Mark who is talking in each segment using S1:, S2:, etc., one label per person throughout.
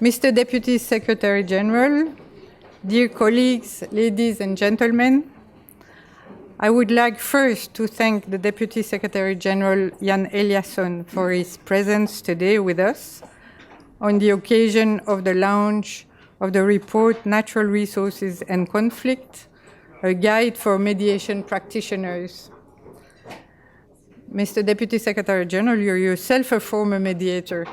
S1: Mr. Deputy Secretary General, dear colleagues, ladies and gentlemen, I would like first to thank the Deputy Secretary General Jan Eliasson for his presence today with us on the occasion of the launch of the report Natural Resources and Conflict, a guide for mediation practitioners. Mr. Deputy Secretary General, you're yourself a former mediator,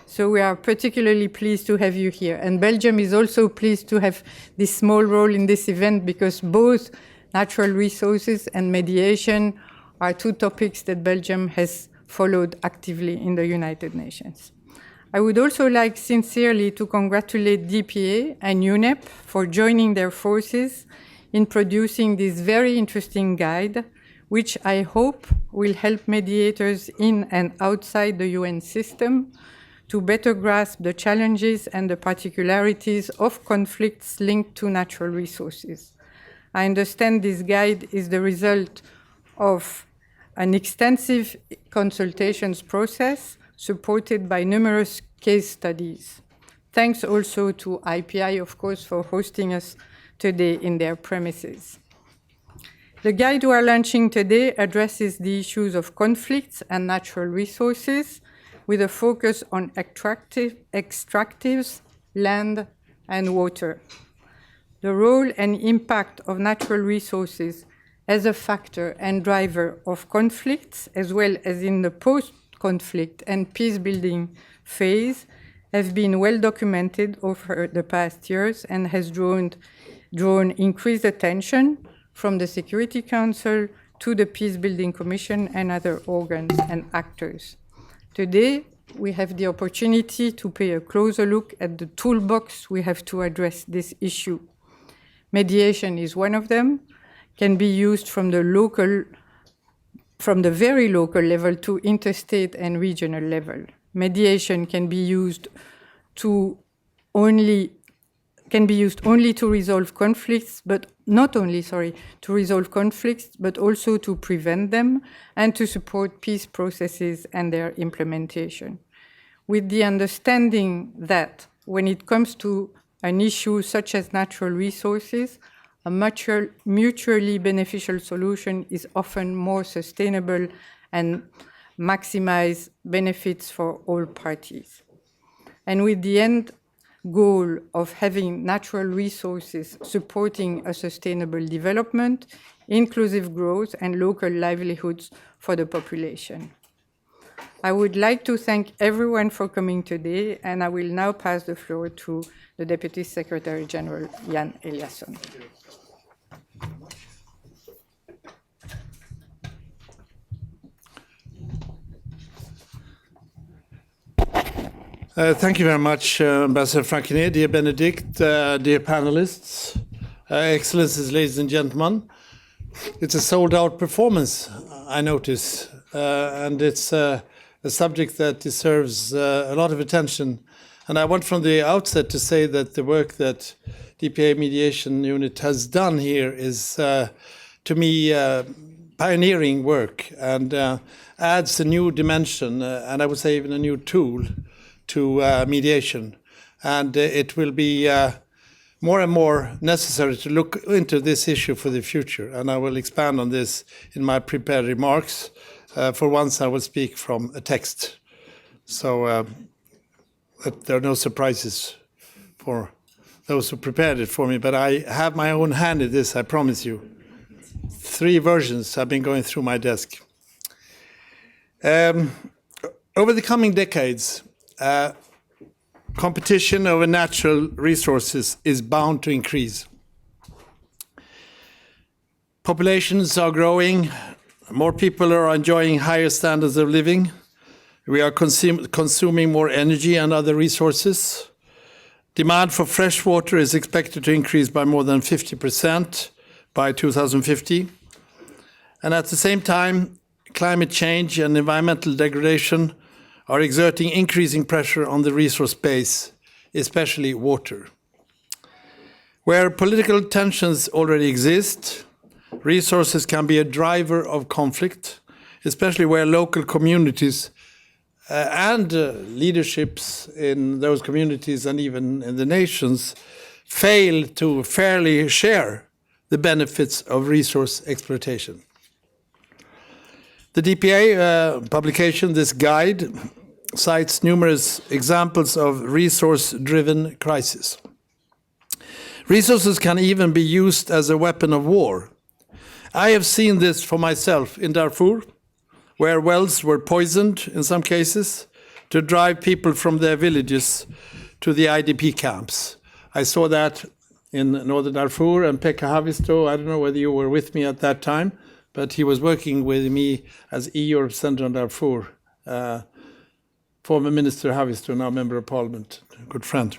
S1: so we are particularly pleased to have you here. And Belgium is also pleased to have this small role in this event because both natural resources and mediation are two topics that Belgium has followed actively in the United Nations. I would also like sincerely to congratulate DPA and UNEP for joining their forces in producing this very interesting guide, which I hope will help mediators in and outside the UN system to better grasp the challenges and the particularities of conflicts linked to natural resources. I understand this guide is the result of an extensive consultations process supported by numerous case studies. Thanks also to IPI, of course, for hosting us today in their premises. The guide we are launching today addresses the issues of conflicts and natural resources with a focus on extractives, land, and water. The role and impact of natural resources as a factor and driver of conflicts, as well as in the post-conflict and peace-building phase, have been well documented over the past years and has drawn increased attention from the Security Council to the Peacebuilding Commission and other organs and actors. Today, we have the opportunity to pay a closer look at the toolbox we have to address this issue. Mediation is one of them, can be used from the very local level to interstate and regional level. Mediation can be used only to resolve conflicts, but not only, to resolve conflicts, but also to prevent them and to support peace processes and their implementation. With the understanding that when it comes to an issue such as natural resources, a mutually beneficial solution is often more sustainable and maximize benefits for all parties. And with the end goal of having natural resources supporting a sustainable development, inclusive growth, and local livelihoods for the population. I would like to thank everyone for coming today, and I will now pass the floor to the Deputy Secretary General, Jan Eliasson.
S2: Thank you very much, Ambassador Franquinet, dear Benedict, dear panelists, Excellencies, ladies and gentlemen. It's a sold-out performance, I notice, and it's a subject that deserves a lot of attention. And I want from the outset to say that the work that DPA Mediation Unit has done here is, to me, pioneering work and adds a new dimension, and I would say even a new tool to mediation. And it will be more and more necessary to look into this issue for the future. And I will expand on this in my prepared remarks. For once, I will speak from a text. So that there are no surprises for those who prepared it for me. But I have my own hand in this, I promise you. 3 versions have been going through my desk. Over the coming decades, competition over natural resources is bound to increase. Populations are growing, more people are enjoying higher standards of living, we are consuming more energy and other resources. Demand for fresh water is expected to increase by more than 50% by 2050. And at the same time, climate change and environmental degradation are exerting increasing pressure on the resource base, especially water. Where political tensions already exist, resources can be a driver of conflict, especially where local communities and leaderships in those communities and even in the nations fail to fairly share the benefits of resource exploitation. The DPA publication, this guide, cites numerous examples of resource-driven crisis. Resources can even be used as a weapon of war. I have seen this for myself in Darfur, where wells were poisoned in some cases to drive people from their villages to the IDP camps. I saw that in northern Darfur, and Pekka Haavisto, I don't know whether you were with me at that time, but he was working with me as EU representative in Darfur. Former Minister Haavisto, now Member of Parliament, a good friend.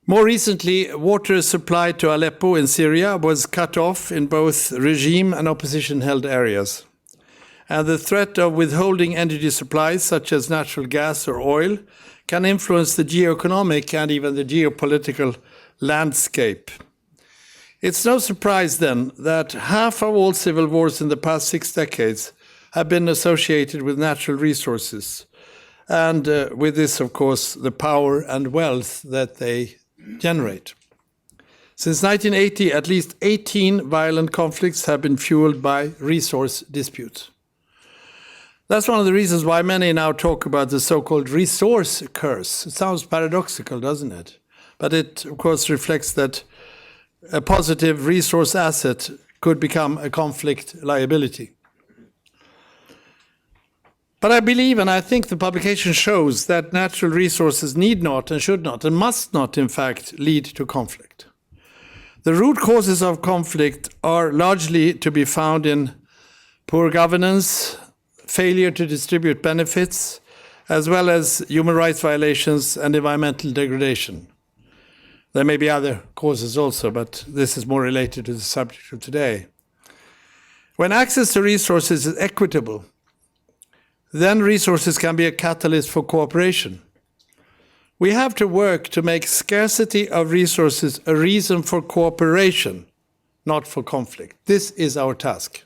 S2: More recently, water supply to Aleppo in Syria was cut off in both regime and opposition-held areas. And the threat of withholding energy supplies, such as natural gas or oil, can influence the geoeconomic and even the geopolitical landscape. It's no surprise then that half of all civil wars in the past 6 decades have been associated with natural resources. And with this, of course, the power and wealth that they generate. Since 1980, at least 18 violent conflicts have been fueled by resource disputes. That's one of the reasons why many now talk about the so-called resource curse. It sounds paradoxical, doesn't it? But it, of course, reflects that a positive resource asset could become a conflict liability. But I believe, and I think the publication shows, that natural resources need not and should not and must not, in fact, lead to conflict. The root causes of conflict are largely to be found in poor governance, failure to distribute benefits, as well as human rights violations and environmental degradation. There may be other causes also, but this is more related to the subject of today. When access to resources is equitable, then resources can be a catalyst for cooperation. We have to work to make scarcity of resources a reason for cooperation, not for conflict. This is our task.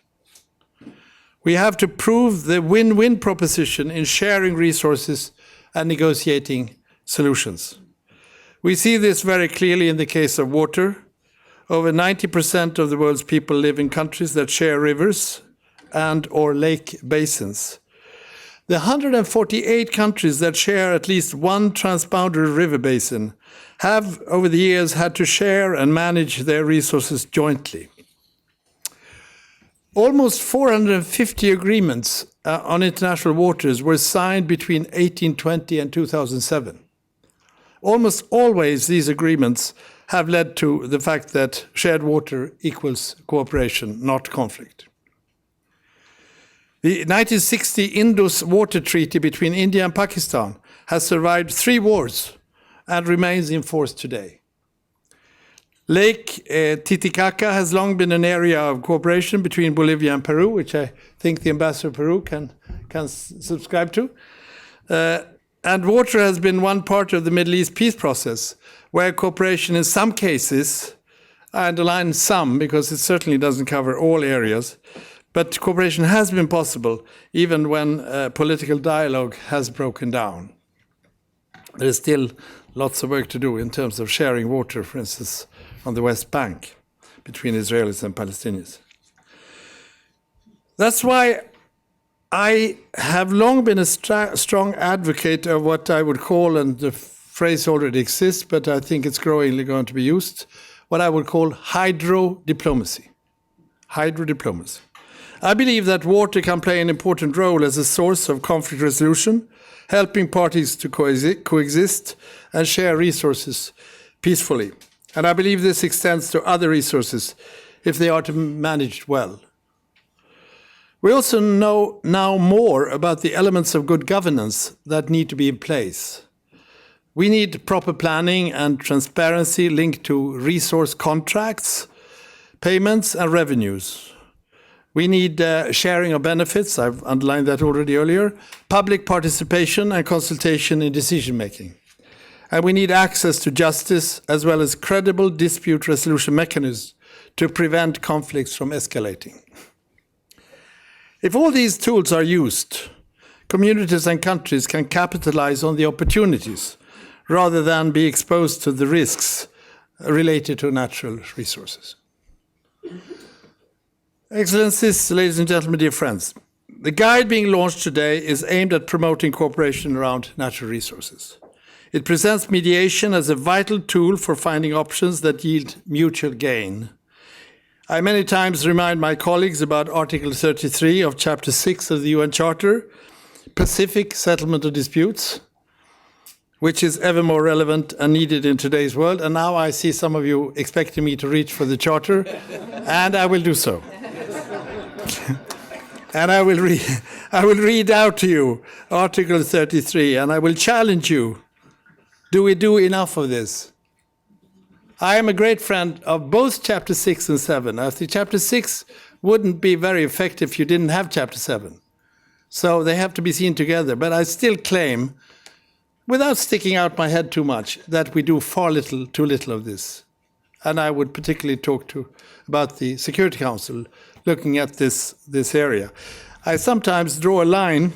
S2: We have to prove the win-win proposition in sharing resources and negotiating solutions. We see this very clearly in the case of water. Over 90% of the world's people live in countries that share rivers and/or lake basins. The 148 countries that share at least one transboundary river basin have, over the years, had to share and manage their resources jointly. Almost 450 agreements on international waters were signed between 1820 and 2007. Almost always these agreements have led to the fact that shared water equals cooperation, not conflict. The 1960 Indus Water Treaty between India and Pakistan has survived 3 wars and remains in force today. Lake Titicaca has long been an area of cooperation between Bolivia and Peru, which I think the ambassador of Peru can subscribe to. And water has been one part of the Middle East peace process, where cooperation in some cases, I underline some because it certainly doesn't cover all areas, but cooperation has been possible even when political dialogue has broken down. There is still lots of work to do in terms of sharing water, for instance, on the West Bank between Israelis and Palestinians. That's why I have long been a strong advocate of what I would call, and the phrase already exists, but I think it's growingly going to be used, what I would call hydro-diplomacy. Hydro-diplomacy. I believe that water can play an important role as a source of conflict resolution, helping parties to coexist and share resources peacefully. And I believe this extends to other resources if they are to be managed well. We also know now more about the elements of good governance that need to be in place. We need proper planning and transparency linked to resource contracts, payments, and revenues. We need sharing of benefits, I've underlined that already earlier, public participation and consultation in decision-making. And we need access to justice as well as credible dispute resolution mechanisms to prevent conflicts from escalating. If all these tools are used, communities and countries can capitalize on the opportunities rather than be exposed to the risks related to natural resources. Excellencies, ladies and gentlemen, dear friends, the guide being launched today is aimed at promoting cooperation around natural resources. It presents mediation as a vital tool for finding options that yield mutual gain. I many times remind my colleagues about Article 33 of Chapter 6 of the UN Charter, Pacific Settlement of Disputes, which is ever more relevant and needed in today's world. And now I see some of you expecting me to reach for the Charter, and I will do so. And I will read out to you Article 33, and I will challenge you. Do we do enough of this? I am a great friend of both Chapter 6 and 7. I think Chapter 6 wouldn't be very effective if you didn't have Chapter 7. So they have to be seen together. But I still claim, without sticking out my head too much, that we do too little of this. And I would particularly talk about the Security Council looking at this area. I sometimes draw a line,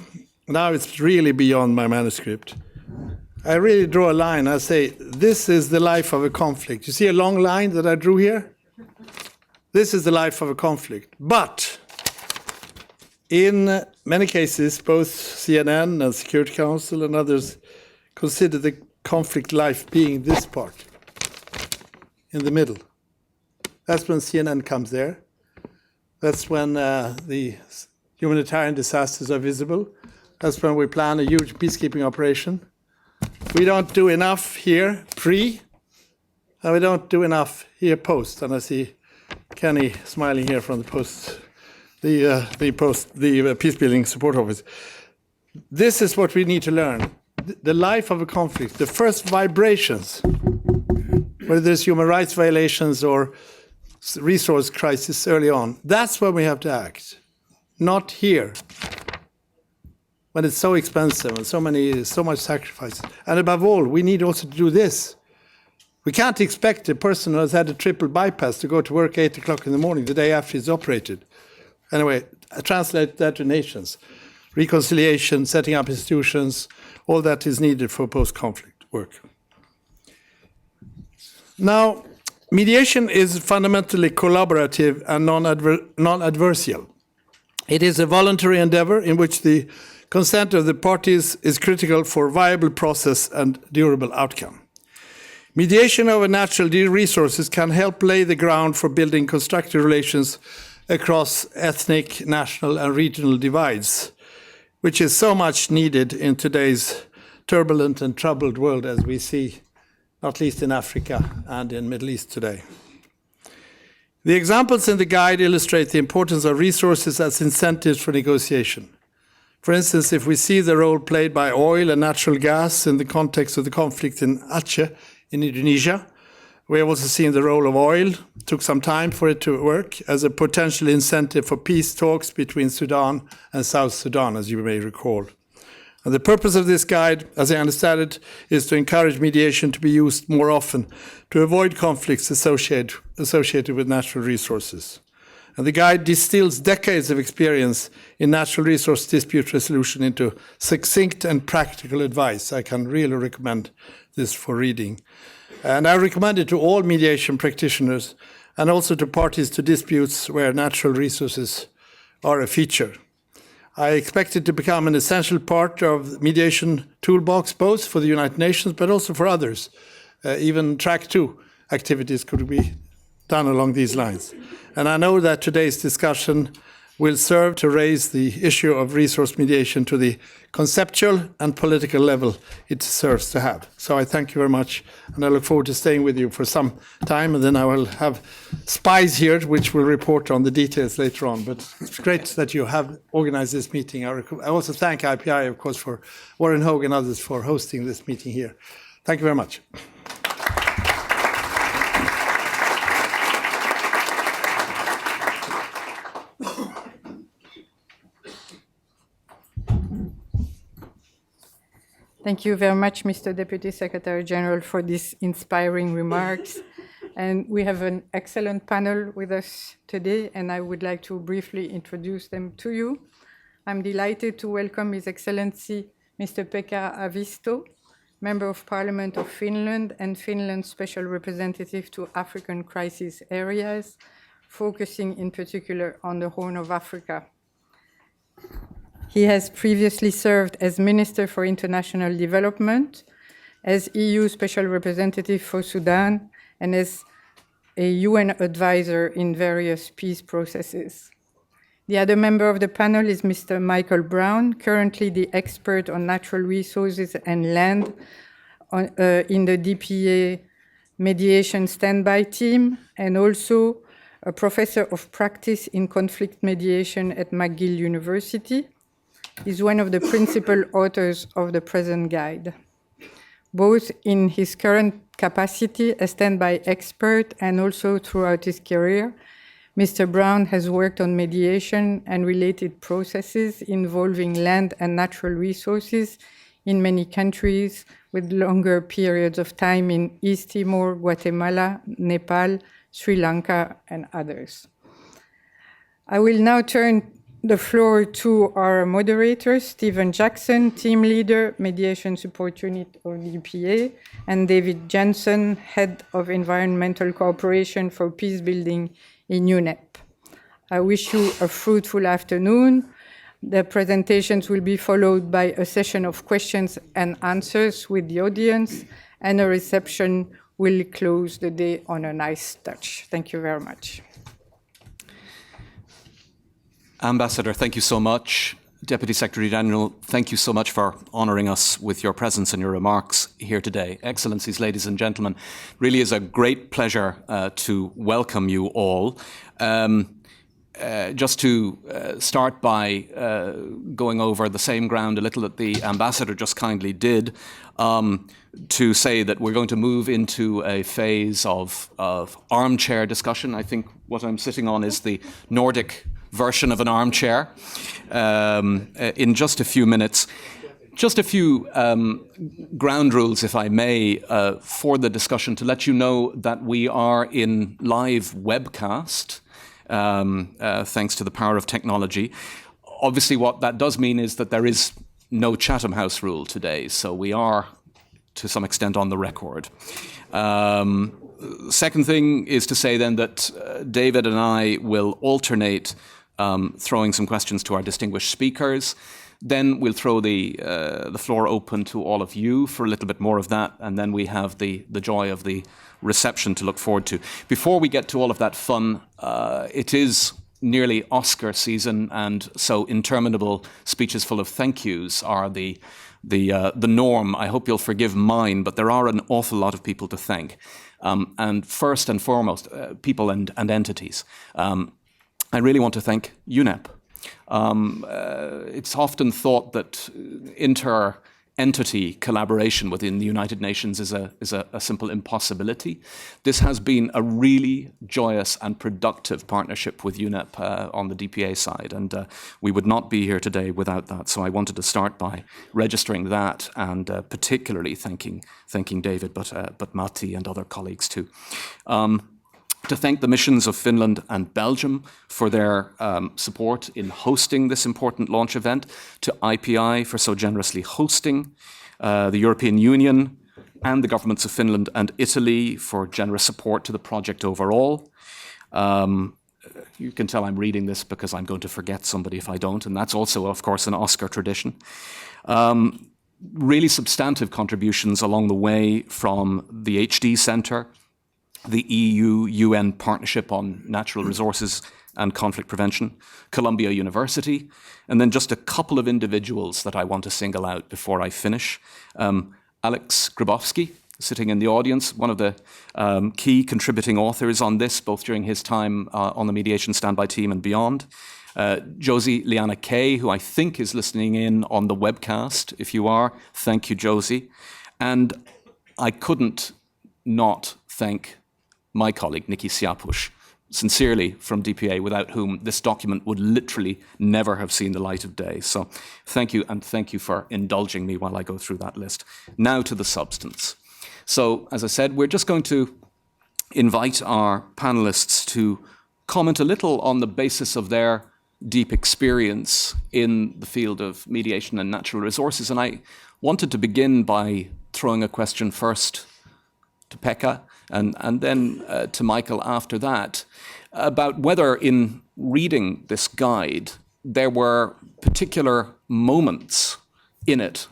S2: now it's really beyond my manuscript. I really draw a line. I say, this is the life of a conflict. You see a long line that I drew here? This is the life of a conflict. But in many cases, both CNN and Security Council and others consider the conflict life being this part, in the middle. That's when CNN comes there. That's when the humanitarian disasters are visible. That's when we plan a huge peacekeeping operation. We don't do enough here pre, and we don't do enough here post. And I see Kenny smiling here from the post, the Peacebuilding Support Office. This is what we need to learn. The life of a conflict, the first vibrations, whether there's human rights violations or resource crisis early on, that's when we have to act, not here, when it's so expensive and so much sacrifice. And above all, we need also to do this. We can't expect a person who has had a triple bypass to go to work 8 o'clock in the morning the day after he's operated. Anyway, I translate that to nations. Reconciliation, setting up institutions, all that is needed for post-conflict work. Now, mediation is fundamentally collaborative and non-adversarial. It is a voluntary endeavor in which the consent of the parties is critical for viable process and durable outcome. Mediation over natural resources can help lay the ground for building constructive relations across ethnic, national, and regional divides, which is so much needed in today's turbulent and troubled world as we see, not least in Africa and in the Middle East today. The examples in the guide illustrate the importance of resources as incentives for negotiation. For instance, if we see the role played by oil and natural gas in the context of the conflict in Aceh in Indonesia, we have also seen the role of oil. It took some time for it to work as a potential incentive for peace talks between Sudan and South Sudan, as you may recall. And the purpose of this guide, as I understand it, is to encourage mediation to be used more often to avoid conflicts associated with natural resources. And the guide distills decades of experience in natural resource dispute resolution into succinct and practical advice. I can really recommend this for reading. And I recommend it to all mediation practitioners and also to parties to disputes where natural resources are a feature. I expect it to become an essential part of the mediation toolbox, both for the United Nations but also for others. Even track 2 activities could be done along these lines. And I know that today's discussion will serve to raise the issue of resource mediation to the conceptual and political level it serves to have. So I thank you very much, and I look forward to staying with you for some time, and then I will have spies here which will report on the details later on. But it's great that you have organized this meeting. I also thank IPI, of course, for Warren Hogue and others for hosting this meeting here. Thank you very much.
S1: Thank you very much, Mr. Deputy Secretary General, for these inspiring remarks. And we have an excellent panel with us today, and I would like to briefly introduce them to you. I'm delighted to welcome His Excellency Mr. Pekka Haavisto, Member of Parliament of Finland and Finland's Special Representative to African Crisis Areas, focusing in particular on the Horn of Africa. He has previously served as Minister for International Development, as EU Special Representative for Sudan, and as a UN advisor in various peace processes. The other member of the panel is Mr. Michael Brown, currently the expert on natural resources and land in the DPA mediation standby team, and also a professor of practice in conflict mediation at McGill University. He's one of the principal authors of the present guide. Both in his current capacity as standby expert and also throughout his career, Mr. Brown has worked on mediation and related processes involving land and natural resources in many countries with longer periods of time in East Timor, Guatemala, Nepal, Sri Lanka, and others. I will now turn the floor to our moderators, Stephen Jackson, Team Leader, Mediation Support Unit of the EPA, and David Jensen, Head of Environmental Cooperation for Peacebuilding in UNEP. I wish you a fruitful afternoon. The presentations will be followed by a session of questions and answers with the audience, and a reception will close the day on a nice touch. Thank you very much.
S3: Ambassador, thank you so much. Deputy Secretary General, thank you so much for honouring us with your presence and your remarks here today. Excellencies, ladies and gentlemen, really is a great pleasure to welcome you all. Just to start by going over the same ground a little that the Ambassador just kindly did, to say that we're going to move into a phase of armchair discussion. I think what I'm sitting on is the Nordic version of an armchair in just a few minutes. Just a few ground rules, if I may, for the discussion, to let you know that we are in live webcast, thanks to the power of technology. Obviously, what that does mean is that there is no Chatham House rule today, so we are, to some extent, on the record. Second thing is to say then that David and I will alternate throwing some questions to our distinguished speakers. Then we'll throw the floor open to all of you for a little bit more of that, and then we have the joy of the reception to look forward to. Before we get to all of that fun, it is nearly Oscar season, and so interminable speeches full of thank yous are the norm. I hope you'll forgive mine, but there are an awful lot of people to thank. And first and foremost, people and entities. I really want to thank UNEP. It's often thought that inter-entity collaboration within the United Nations is a simple impossibility. This has been a really joyous and productive partnership with UNEP on the DPA side, and we would not be here today without that. So I wanted to start by registering that, and particularly thanking David, but Matti and other colleagues too. To thank the missions of Finland and Belgium for their support in hosting this important launch event, to IPI for so generously hosting, the European Union and the governments of Finland and Italy for generous support to the project overall. You can tell I'm reading this because I'm going to forget somebody if I don't, and that's also, of course, an Oscar tradition. Really substantive contributions along the way from the HD Centre, the EU-UN Partnership on Natural Resources and Conflict Prevention, Columbia University, and then just a couple of individuals that I want to single out before I finish. Alex Grabowski, sitting in the audience, one of the key contributing authors on this, both during his time on the mediation standby team and beyond. Josie Liana Kay, who I think is listening in on the webcast. If you are, thank you, Josie. And I couldn't not thank my colleague, Nikki Siapush, sincerely from DPA, without whom this document would literally never have seen the light of day. So thank you, and thank you for indulging me while I go through that list. Now to the substance. So, as I said, we're just going to invite our panelists to comment a little on the basis of their deep experience in the field of mediation and natural resources. And I wanted to begin by throwing a question first to Pekka and then to Michael after that, about whether in reading this guide there were particular moments in it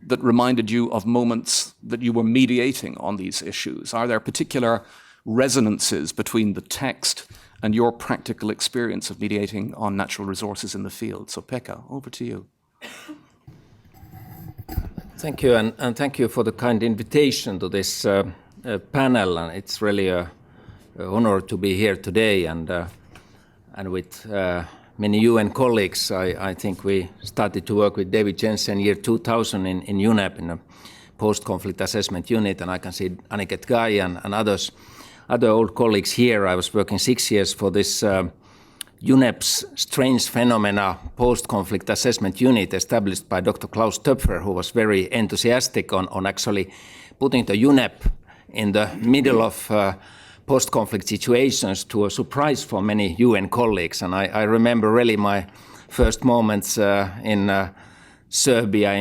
S3: that reminded you of moments that you were mediating on these issues. Are there particular resonances between the text and your practical experience of mediating on natural resources in the field? So Pekka, over to you.
S4: Thank you, and thank you for the kind invitation to this panel. And it's really an honor to be here today, and with many UN colleagues. I think we started to work with David Jensen year 2000 in UNEP in a post-conflict assessment unit, and I can see Aniket Gai and other old colleagues here. I was working 6 years for this UNEP's strange phenomena post-conflict assessment unit established by Dr. Klaus Töpfer, who was very enthusiastic on actually putting the UNEP in the middle of post-conflict situations, to a surprise for many UN colleagues. And I remember really my first moments in Serbia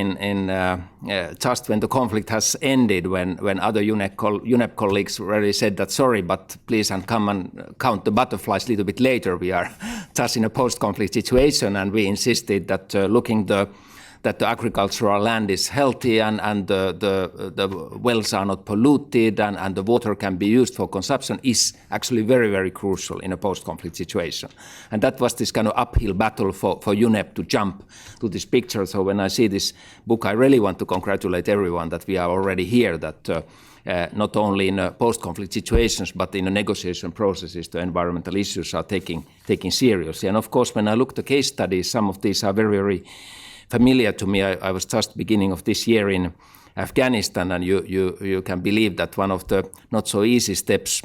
S4: just when the conflict has ended, when other UNEP colleagues already said that sorry, but please and come and count the butterflies a little bit later. We are just in a post-conflict situation, and we insisted that looking that the agricultural land is healthy and the wells are not polluted and the water can be used for consumption is actually very, very crucial in a post-conflict situation. And that was this kind of uphill battle for UNEP to jump to this picture. So when I see this book, I really want to congratulate everyone that we are already here, that not only in post-conflict situations, but in the negotiation processes, the environmental issues are taking seriously. And of course, when I look at the case studies, some of these are very, very familiar to me. I was just beginning of this year in Afghanistan, and you can believe that one of the not so easy steps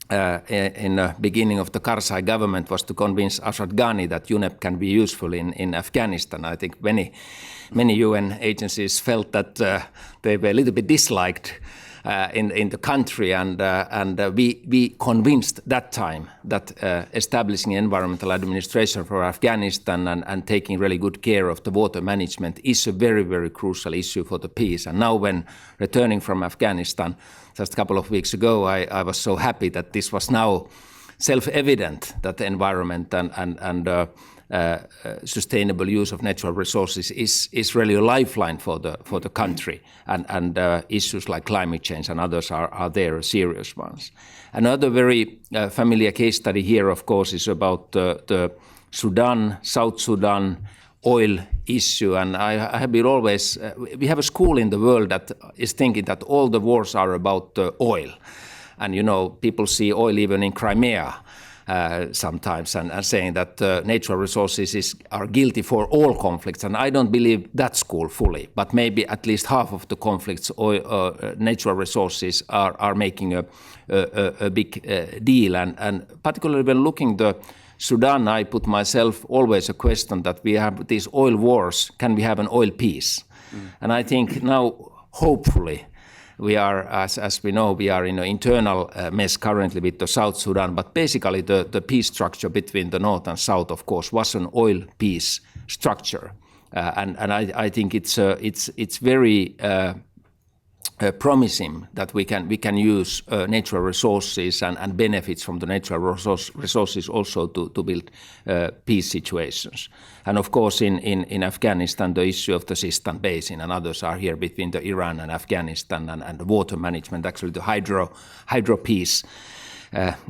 S4: in the beginning of the Karzai government was to convince Ashraf Ghani that UNEP can be useful in Afghanistan. I think many UN agencies felt that they were a little bit disliked in the country, and we convinced that time that establishing environmental administration for Afghanistan and taking really good care of the water management is a very, very crucial issue for the peace. And now when returning from Afghanistan just a couple of weeks ago, I was so happy that this was now self-evident, that the environment and sustainable use of natural resources is really a lifeline for the country, and issues like climate change and others are there, serious ones. Another very familiar case study here, of course, is about the South Sudan oil issue. And I have been always, we have a school in the world that is thinking that all the wars are about oil. And, you know, people see oil even in Crimea sometimes, and saying that natural resources are guilty for all conflicts. And I don't believe that school fully, but maybe at least half of the conflicts natural resources are making a big deal. And particularly when looking the Sudan, I put myself always a question that we have these oil wars, can we have an oil peace? And I think now, hopefully, we are, as we know, we are in an internal mess currently with the South Sudan, but basically the peace structure between the North and South, of course, was an oil peace structure. And I think it's very promising that we can use natural resources and benefits from the natural resources also to build peace situations. And of course, in Afghanistan, the issue of the Sistan Basin and others are here between the Iran and Afghanistan, and the water management, actually the hydro peace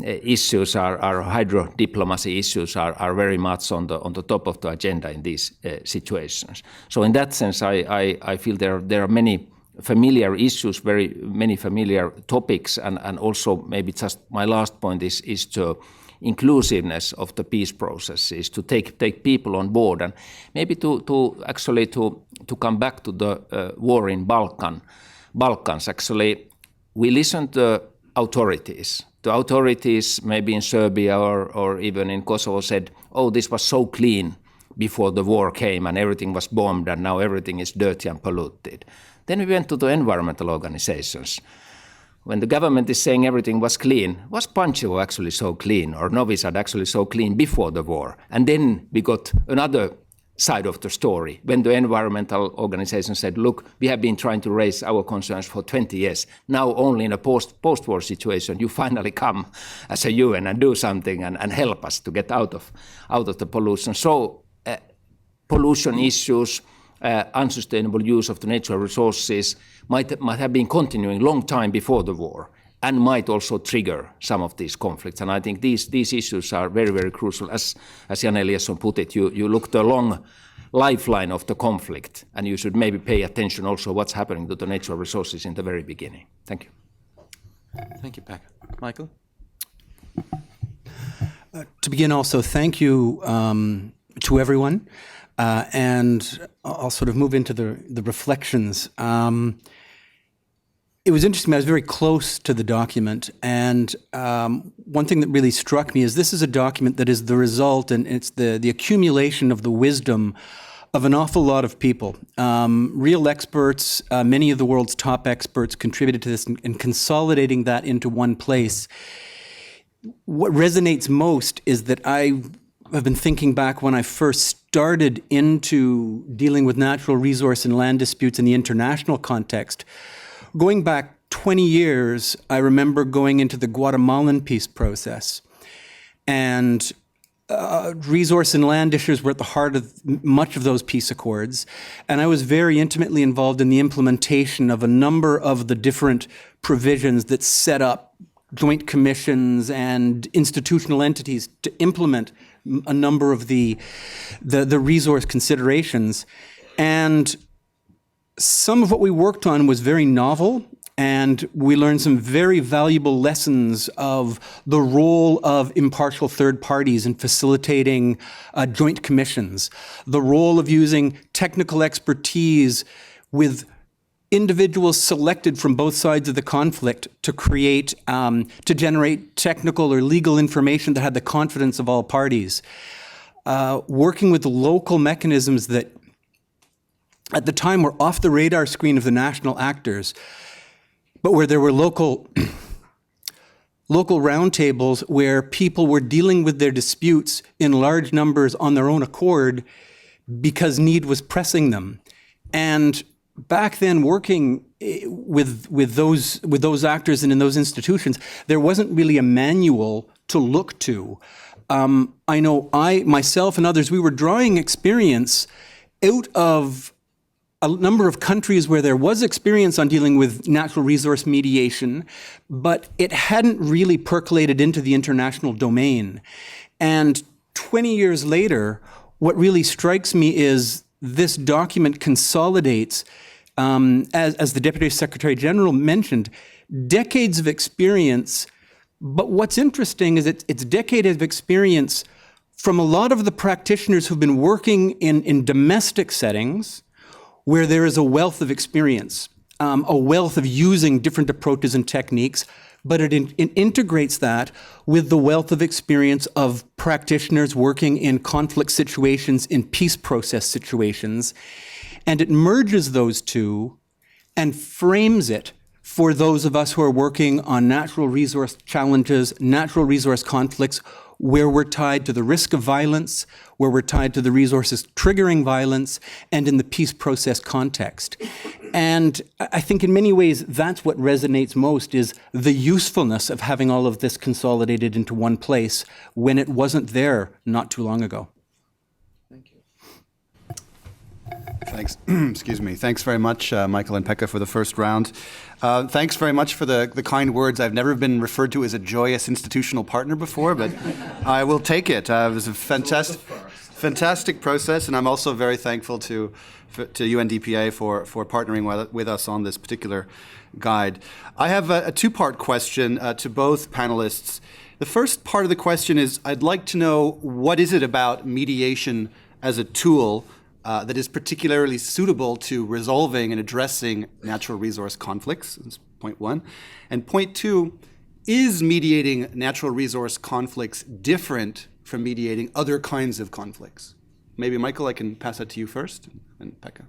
S4: issues are hydro diplomacy issues are very much on the top of the agenda in these situations. So in that sense, I feel there are many familiar issues, very many familiar topics, and also maybe just my last point is the inclusiveness of the peace processes, to take people on board, and maybe to actually to come back to the war in Balkans. Actually, we listen to authorities. The authorities, maybe in Serbia or even in Kosovo, said, "Oh, this was so clean before the war came, and everything was bombed, and now everything is dirty and polluted." Then we went to the environmental organizations. when the government is saying everything was clean, was Pančevo actually so clean, or Novi Sad actually so clean before the war? And then we got another side of the story, when the environmental organization said, look, we have been trying to raise our concerns for 20 years. Now only in a post-war situation, you finally come as a UN and do something and help us to get out of the pollution. So pollution issues, unsustainable use of the natural resources might have been continuing long time before the war, and might also trigger some of these conflicts. And I think these issues are very, very crucial. As Jan Eliasson put it, you look the long lifeline of the conflict, and you should maybe pay attention also what's happening to the natural resources in the very beginning. Thank you.
S3: Thank you, Pekka. Michael?
S5: To begin also, thank you to everyone. And I'll sort of move into the reflections. It was interesting, I was very close to the document, and one thing that really struck me is this is a document that is the result, and it's the accumulation of the wisdom of an awful lot of people. Real experts, many of the world's top experts contributed to this, and consolidating that into one place. What resonates most is that I have been thinking back when I first started into dealing with natural resource and land disputes in the international context. Going back 20 years, I remember going into the Guatemalan peace process, and resource and land issues were at the heart of much of those peace accords, and I was very intimately involved in the implementation of a number of the different provisions that set up joint commissions and institutional entities to implement a number of the resource considerations. And some of what we worked on was very novel, and we learned some very valuable lessons of the role of impartial third parties in facilitating joint commissions, the role of using technical expertise with individuals selected from both sides of the conflict to create, to generate technical or legal information that had the confidence of all parties. Working with local mechanisms that at the time were off the radar screen of the national actors, but where there were local roundtables where people were dealing with their disputes in large numbers on their own accord because need was pressing them. And back then, working with those actors and in those institutions, there wasn't really a manual to look to. I know myself and others, we were drawing experience out of a number of countries where there was experience on dealing with natural resource mediation, but it hadn't really percolated into the international domain. And 20 years later, what really strikes me is this document consolidates, as the Deputy Secretary General mentioned, decades of experience. But what's interesting is it's decades of experience from a lot of the practitioners who've been working in domestic settings where there is a wealth of experience, a wealth of using different approaches and techniques, but it integrates that with the wealth of experience of practitioners working in conflict situations, in peace process situations, and it merges those two and frames it for those of us who are working on natural resource challenges, natural resource conflicts, where we're tied to the risk of violence, where we're tied to the resources triggering violence, and in the peace process context. And I think in many ways, that's what resonates most, is the usefulness of having all of this consolidated into one place when it wasn't there not too long ago.
S3: Thank you.
S6: Thanks. Excuse me. Thanks very much, Michael and Pekka, for the first round. Thanks very much for the kind words. I've never been referred to as a joyous institutional partner before, but I will take it. It was a fantastic process, and I'm also very thankful to UNDPA for partnering with us on this particular guide. I have a two-part question to both panelists. The first part of the question is, I'd like to know, what is it about mediation as a tool that is particularly suitable to resolving and addressing natural resource conflicts? That's point one. And point two, is mediating natural resource conflicts different from mediating other kinds of conflicts? Maybe, Michael, I can pass that to you first, and Pekka.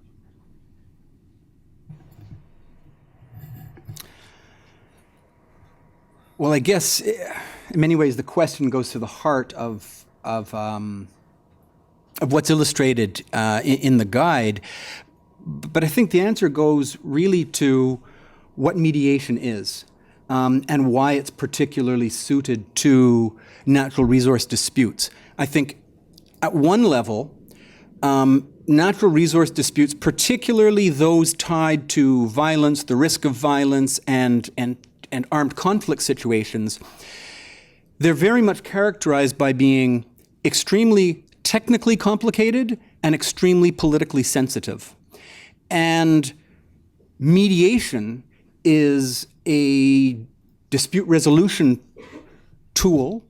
S5: Well, I guess in many ways the question goes to the heart of what's illustrated in the guide. But I think the answer goes really to what mediation is and why it's particularly suited to natural resource disputes. I think at one level, natural resource disputes, particularly those tied to violence, the risk of violence, and armed conflict situations, they're very much characterized by being extremely technically complicated and extremely politically sensitive. And mediation is a dispute resolution tool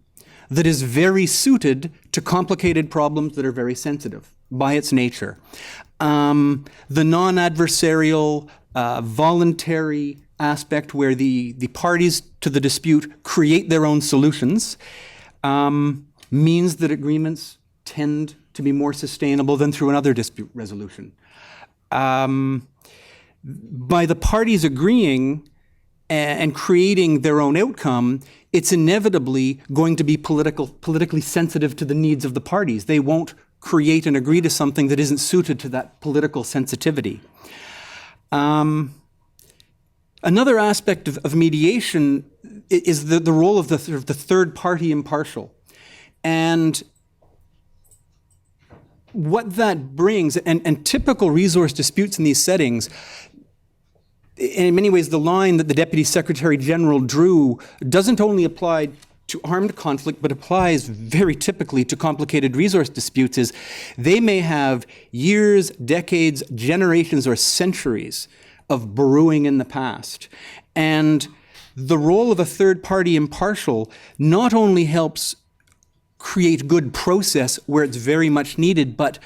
S5: that is very suited to complicated problems that are very sensitive by its nature. The non-adversarial, voluntary aspect where the parties to the dispute create their own solutions means that agreements tend to be more sustainable than through another dispute resolution. By the parties agreeing and creating their own outcome, it's inevitably going to be politically sensitive to the needs of the parties. They won't create and agree to something that isn't suited to that political sensitivity. Another aspect of mediation is the role of the third party impartial. And what that brings, and typical resource disputes in these settings, in many ways the line that the Deputy Secretary General drew doesn't only apply to armed conflict, but applies very typically to complicated resource disputes, is they may have years, decades, generations, or centuries of brewing in the past. And the role of a third party impartial not only helps create good process where it's very much needed, but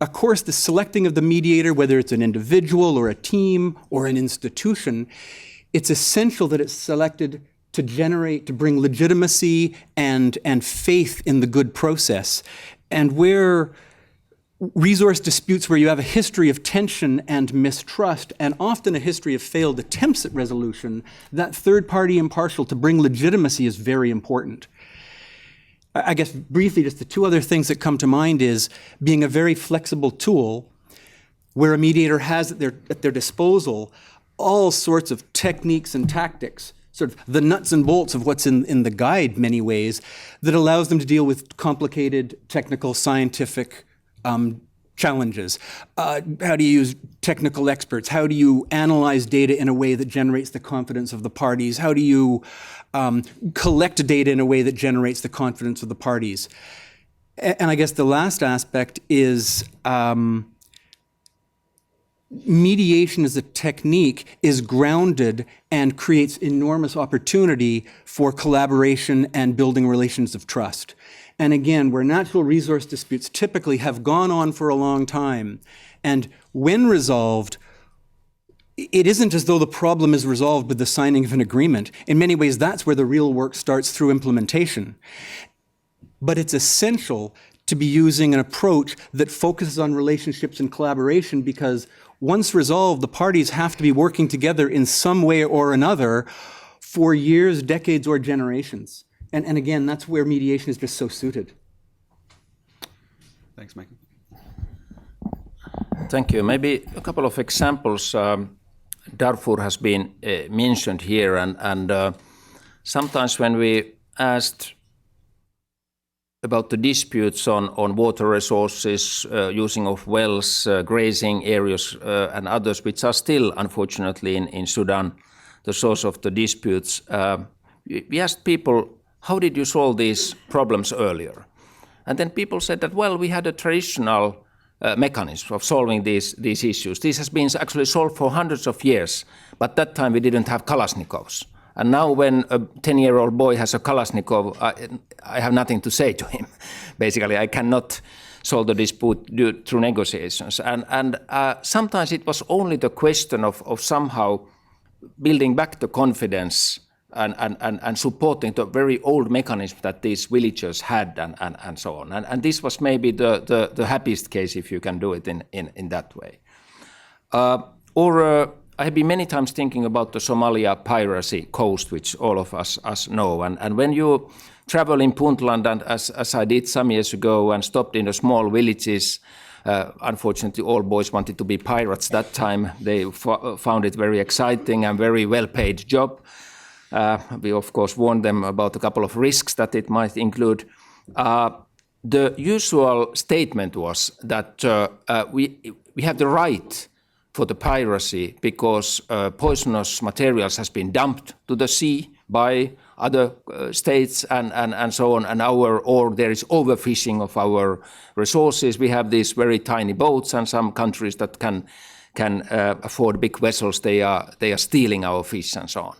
S5: of course the selecting of the mediator, whether it's an individual or a team or an institution, it's essential that it's selected to bring legitimacy and faith in the good process. And where resource disputes where you have a history of tension and mistrust, and often a history of failed attempts at resolution, that third party impartial to bring legitimacy is very important. I guess briefly, just the two other things that come to mind is being a very flexible tool where a mediator has at their disposal all sorts of techniques and tactics, sort of the nuts and bolts of what's in the guide many ways, that allows them to deal with complicated technical, scientific challenges. How do you use technical experts? How do you analyze data in a way that generates the confidence of the parties? How do you collect data in a way that generates the confidence of the parties? And I guess the last aspect is mediation as a technique is grounded and creates enormous opportunity for collaboration and building relations of trust. And again, where natural resource disputes typically have gone on for a long time, and when resolved, it isn't as though the problem is resolved with the signing of an agreement. In many ways, that's where the real work starts through implementation. But it's essential to be using an approach that focuses on relationships and collaboration, because once resolved, the parties have to be working together in some way or another for years, decades, or generations. And again, that's where mediation is just so suited.
S6: Thanks, Michael.
S4: Thank you. Maybe a couple of examples. Darfur has been mentioned here, and sometimes when we asked about the disputes on water resources, using of wells, grazing areas, and others, which are still, unfortunately, in Sudan, the source of the disputes, we asked people, how did you solve these problems earlier? And then people said that, well, we had a traditional mechanism of solving these issues. This has been actually solved for hundreds of years, but that time we didn't have Kalashnikovs. And now when a 10-year-old boy has a Kalashnikov, I have nothing to say to him. Basically, I cannot solve the dispute through negotiations. And sometimes it was only the question of somehow building back the confidence and supporting the very old mechanism that these villagers had and so on. And this was maybe the happiest case if you can do it in that way. Or I have been many times thinking about the Somalia piracy coast, which all of us know. And when you travel in Puntland, and as I did some years ago, and stopped in the small villages, unfortunately all boys wanted to be pirates that time. They found it very exciting and very well-paid job. We of course warned them about a couple of risks that it might include. The usual statement was that we have the right for the piracy because poisonous materials has been dumped to the sea by other states and so on, and or there is overfishing of our resources. We have these very tiny boats, and some countries that can afford big vessels, they are stealing our fish and so on.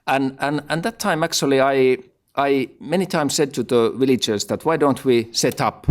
S4: And that time actually I many times said to the villagers that why don't we set up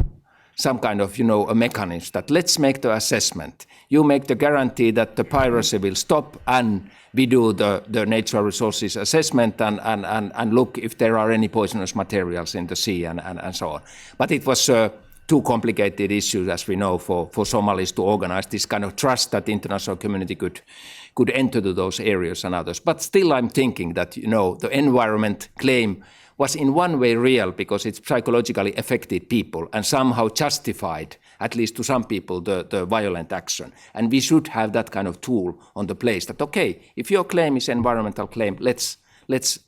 S4: some kind of, a mechanism that let's make the assessment. You make the guarantee that the piracy will stop, and we do the natural resources assessment and look if there are any poisonous materials in the sea and so on. But it was too complicated issue, as we know, for Somalis to organize this kind of trust that the international community could enter to those areas and others. But still I'm thinking that, the environment claim was in one way real because it psychologically affected people and somehow justified, at least to some people, the violent action. And we should have that kind of tool on the place that, okay, if your claim is environmental claim, let's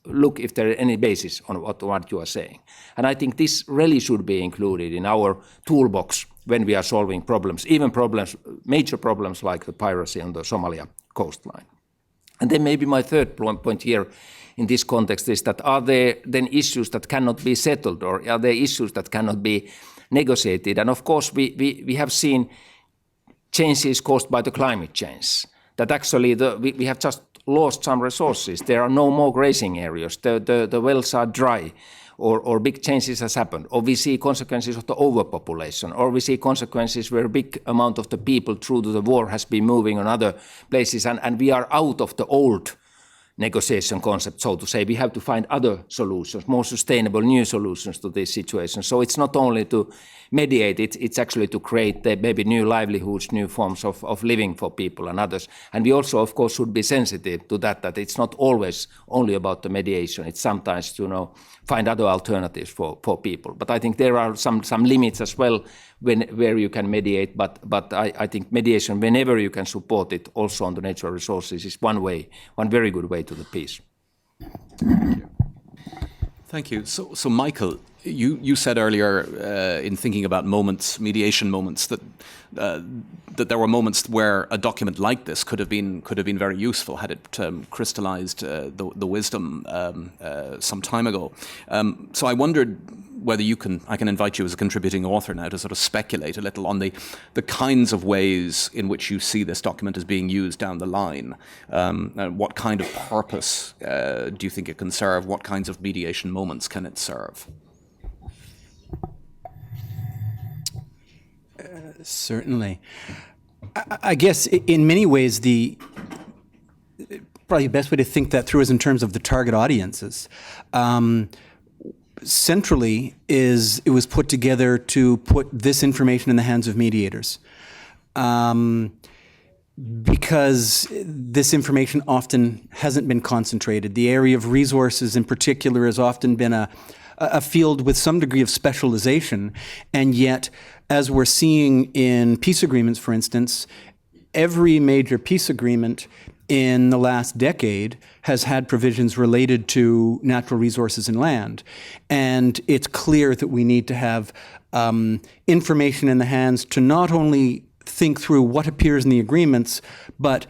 S4: look if there are any basis on what you are saying. And I think this really should be included in our toolbox when we are solving problems, even major problems like the piracy on the Somalia coastline. And then maybe my third point here in this context is that are there then issues that cannot be settled, or are there issues that cannot be negotiated? And of course we have seen changes caused by the climate change, that actually we have just lost some resources. There are no more grazing areas, the wells are dry, or big changes has happened, or we see consequences of the overpopulation, or we see consequences where a big amount of the people through the war has been moving on other places, and we are out of the old negotiation concept, so to say. We have to find other solutions, more sustainable new solutions to this situation. So it's not only to mediate, it's actually to create maybe new livelihoods, new forms of living for people and others. And we also, of course, should be sensitive to that it's not always only about the mediation. It's sometimes to find other alternatives for people. But I think there are some limits as well where you can mediate, but I think mediation, whenever you can support it also on the natural resources, is one very good way to the peace.
S3: Thank you. So Michael, you said earlier in thinking about moments, mediation moments, that there were moments where a document like this could have been very useful had it crystallized the wisdom some time ago. So I wondered whether I can invite you as a contributing author now to sort of speculate a little on the kinds of ways in which you see this document as being used down the line. What kind of purpose do you think it can serve? What kinds of mediation moments can it serve?
S5: Certainly. I guess in many ways probably the best way to think that through is in terms of the target audiences. Centrally it was put together to put this information in the hands of mediators. Because this information often hasn't been concentrated. The area of resources in particular has often been a field with some degree of specialization, and yet, as we're seeing in peace agreements, for instance, every major peace agreement in the last decade has had provisions related to natural resources and land. And it's clear that we need to have information in the hands to not only think through what appears in the agreements, but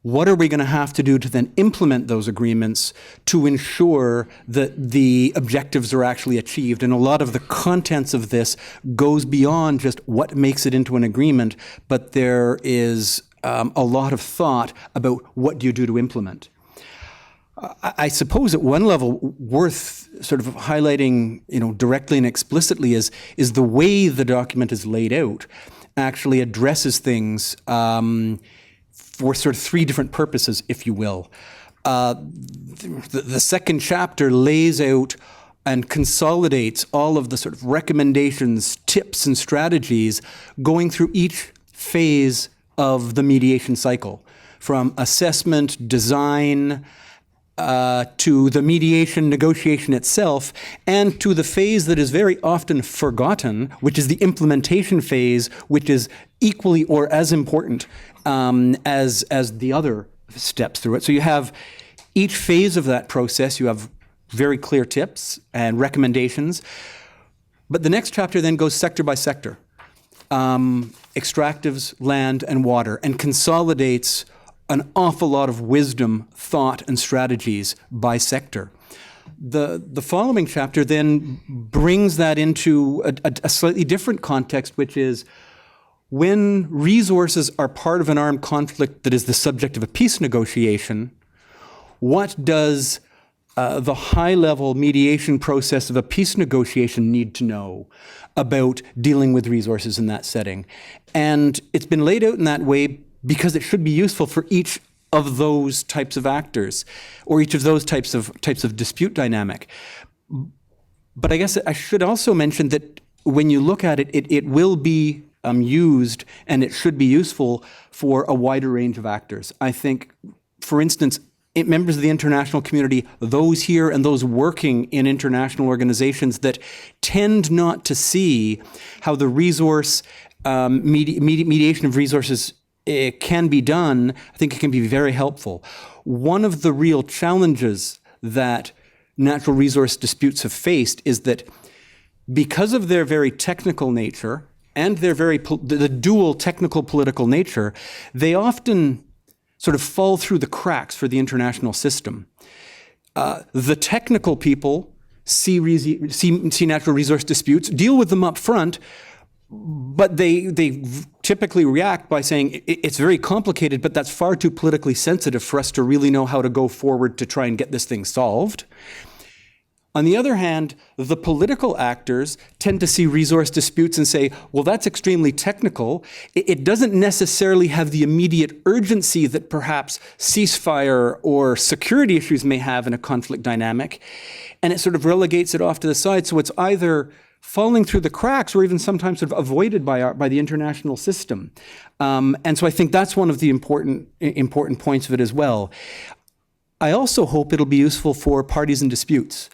S5: what are we going to have to do to then implement those agreements to ensure that the objectives are actually achieved? And a lot of the contents of this goes beyond just what makes it into an agreement, but there is a lot of thought about what do you do to implement. I suppose at one level worth sort of highlighting, directly and explicitly is the way the document is laid out actually addresses things for sort of three different purposes, if you will. The second chapter lays out and consolidates all of the sort of recommendations, tips, and strategies going through each phase of the mediation cycle. from assessment, design, to the mediation negotiation itself, and to the phase that is very often forgotten, which is the implementation phase, which is equally or as important as the other steps through it. So you have each phase of that process, you have very clear tips and recommendations. But the next chapter then goes sector by sector, extractives, land, and water, and consolidates an awful lot of wisdom, thought, and strategies by sector. The following chapter then brings that into a slightly different context, which is when resources are part of an armed conflict that is the subject of a peace negotiation, what does the high-level mediation process of a peace negotiation need to know about dealing with resources in that setting? And it's been laid out in that way because it should be useful for each of those types of actors, or each of those types of dispute dynamic. But I guess I should also mention that when you look at it, it will be used, and it should be useful for a wider range of actors. I think, for instance, members of the international community, those here and those working in international organizations that tend not to see how the resource mediation of resources can be done, I think it can be very helpful. One of the real challenges that natural resource disputes have faced is that because of their very technical nature and their the dual technical political nature, they often sort of fall through the cracks for the international system. The technical people see natural resource disputes, deal with them up front, but they typically react by saying, it's very complicated, but that's far too politically sensitive for us to really know how to go forward to try and get this thing solved. On the other hand, the political actors tend to see resource disputes and say, well, that's extremely technical. It doesn't necessarily have the immediate urgency that perhaps ceasefire or security issues may have in a conflict dynamic. And it sort of relegates it off to the side. So it's either falling through the cracks or even sometimes sort of avoided by the international system. And so I think that's one of the important points of it as well. I also hope it'll be useful for parties in disputes.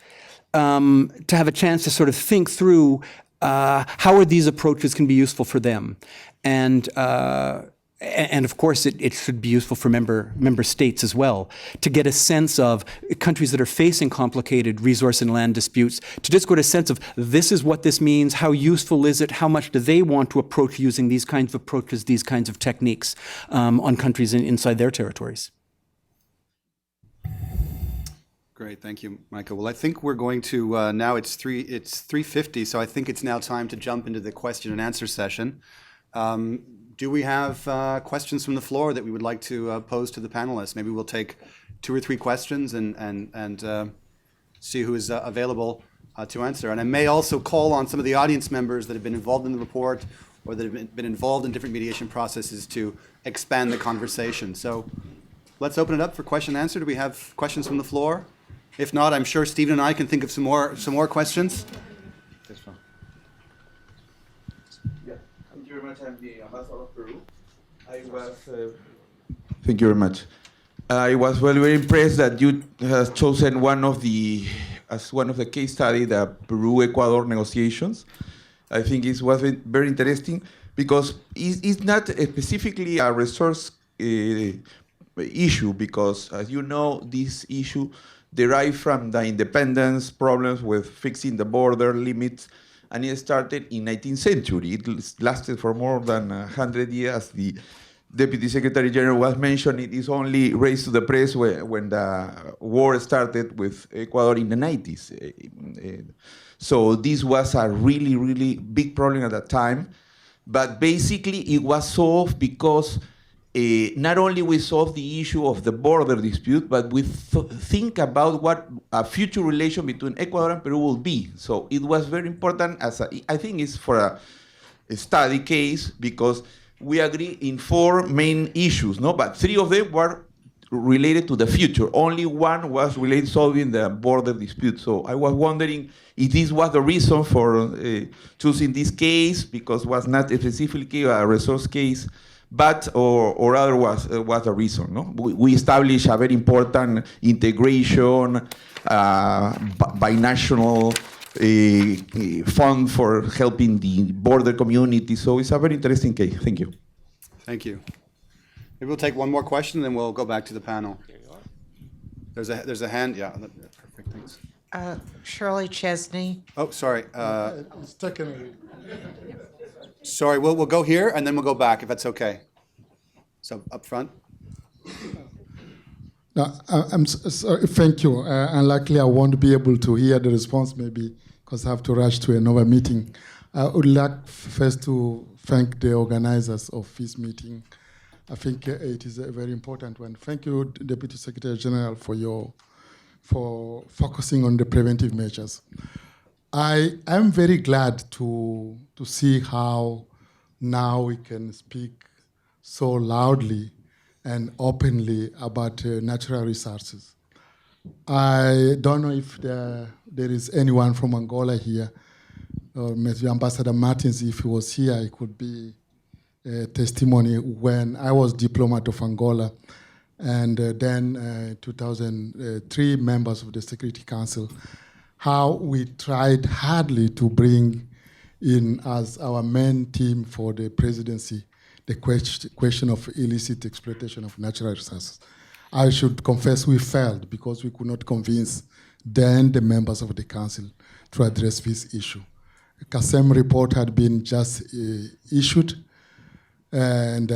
S5: To have a chance to sort of think through how are these approaches can be useful for them. And of course, it should be useful for member states as well, to get a sense of countries that are facing complicated resource and land disputes, to just get a sense of this is what this means, how useful is it, how much do they want to approach using these kinds of approaches, these kinds of techniques on countries inside their territories.
S6: Great, thank you, Michael. Well, I think we're going to, now it's 3:50, so I think it's now time to jump into the question and answer session. Do we have questions from the floor that we would like to pose to the panelists? Maybe we'll take 2 or 3 questions and see who is available to answer. And I may also call on some of the audience members that have been involved in the report or that have been involved in different mediation processes to expand the conversation. So let's open it up for question and answer. Do we have questions from the floor? If not, I'm sure Stephen and I can think of some more questions. This one.
S7: Yeah, thank you very much. I'm the ambassador of Peru. Thank you very much. I was very impressed that you have chosen as one of the case study the Peru-Ecuador negotiations. I think it was very interesting because it's not specifically a resource issue, because as you know, this issue derived from the independence problems with fixing the border limits, and it started in 19th century. It lasted for more than 100 years. The Deputy Secretary General was mentioned. It is only raised to the press when the war started with Ecuador in the 90s. So this was a really, really big problem at that time. But basically, it was solved because not only we solve the issue of the border dispute, but we think about what a future relation between Ecuador and Peru will be. So it was very important I think it's for a study case, because we agree in 4 main issues, no? But 3 of them were related to the future. Only one was related to solving the border dispute. So I was wondering if this was the reason for choosing this case, because it was not specifically a resource case, but or other was the reason. No, we established a very important integration binational fund for helping the border community. So it's a very interesting case. Thank you.
S6: Thank you. Maybe we'll take one more question, then we'll go back to the panel. There's a hand. Yeah, perfect. Thanks.
S8: Shirley Chesney.
S6: Oh, sorry.
S9: It's taken.
S6: Sorry, we'll go here, and then we'll go back, if that's okay. So, up front.
S9: No, I'm sorry, thank you. Unlikely I won't be able to hear the response, maybe because I have to rush to another meeting. I would like first to thank the organizers of this meeting. I think it is a very important one. Thank you, Deputy Secretary General, for focusing on the preventive measures. I am very glad to see how now we can speak so loudly and openly about natural resources. I don't know if there is anyone from Angola here, or maybe Ambassador Martins, if he was here, it could be a testimony when I was diplomat of Angola, and then 2003 members of the Security Council, how we tried hardly to bring in as our main team for the presidency the question of illicit exploitation of natural resources. I should confess we failed because we could not convince then the members of the council to address this issue. A CASEM report had been just issued, and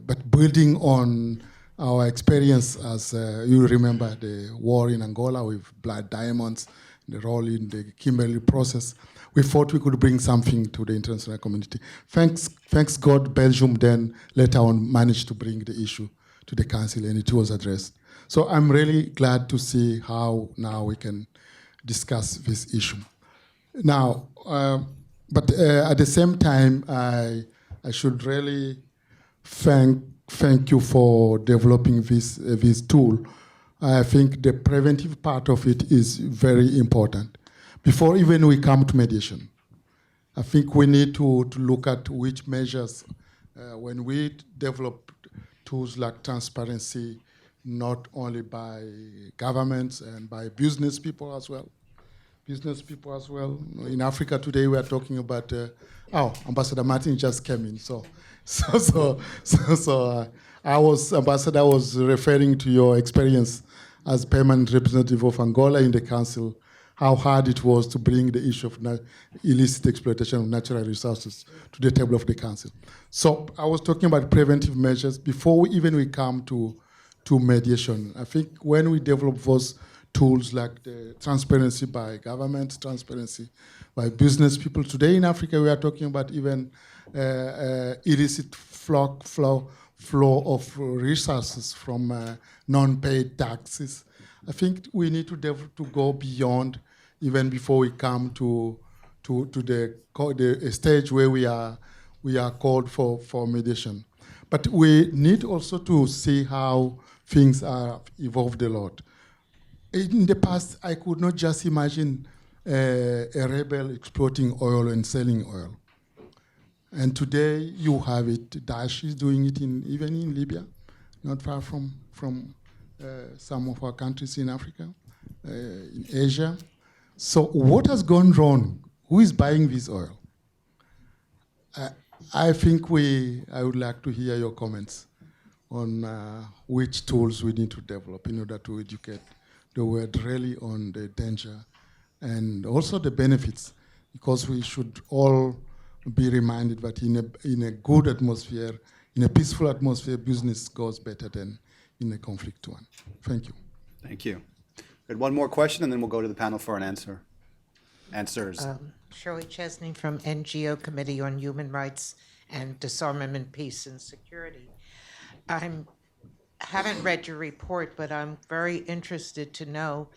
S9: but building on our experience as you remember the war in Angola with blood diamonds, the role in the Kimberley process, we thought we could bring something to the international community. Thanks God, Belgium then later on managed to bring the issue to the council, and it was addressed. So I'm really glad to see how now we can discuss this issue. Now, but at the same time, I should really thank you for developing this tool. I think the preventive part of it is very important. Before even we come to mediation, I think we need to look at which measures, when we develop tools like transparency, not only by governments and by business people as well. In Africa today, we are talking about, Ambassador Martin just came in. Ambassador was referring to your experience as permanent representative of Angola in the council, how hard it was to bring the issue of illicit exploitation of natural resources to the table of the council. So I was talking about preventive measures before we come to mediation. I think when we develop those tools like the transparency by government, transparency by business people, today in Africa we are talking about even illicit flow of resources from non-paid taxes. I think we need to go beyond even before we come to the stage where we are called for mediation. But we need also to see how things are evolved a lot. In the past, I could not just imagine a rebel exploiting oil and selling oil. And today you have it. Daesh is doing it even in Libya, not far from some of our countries in Africa, in Asia. So what has gone wrong? Who is buying this oil? I think I would like to hear your comments on which tools we need to develop in order to educate the world really on the danger and also the benefits, because we should all be reminded that in a good atmosphere, in a peaceful atmosphere, business goes better than in a conflict one. Thank you.
S6: Thank you. Good. One more question, and then we'll go to the panel for an answer. Answers.
S8: Shirley Chesney from NGO Committee on Human Rights and Disarmament, Peace and Security. I haven't read your report, but I'm very interested to know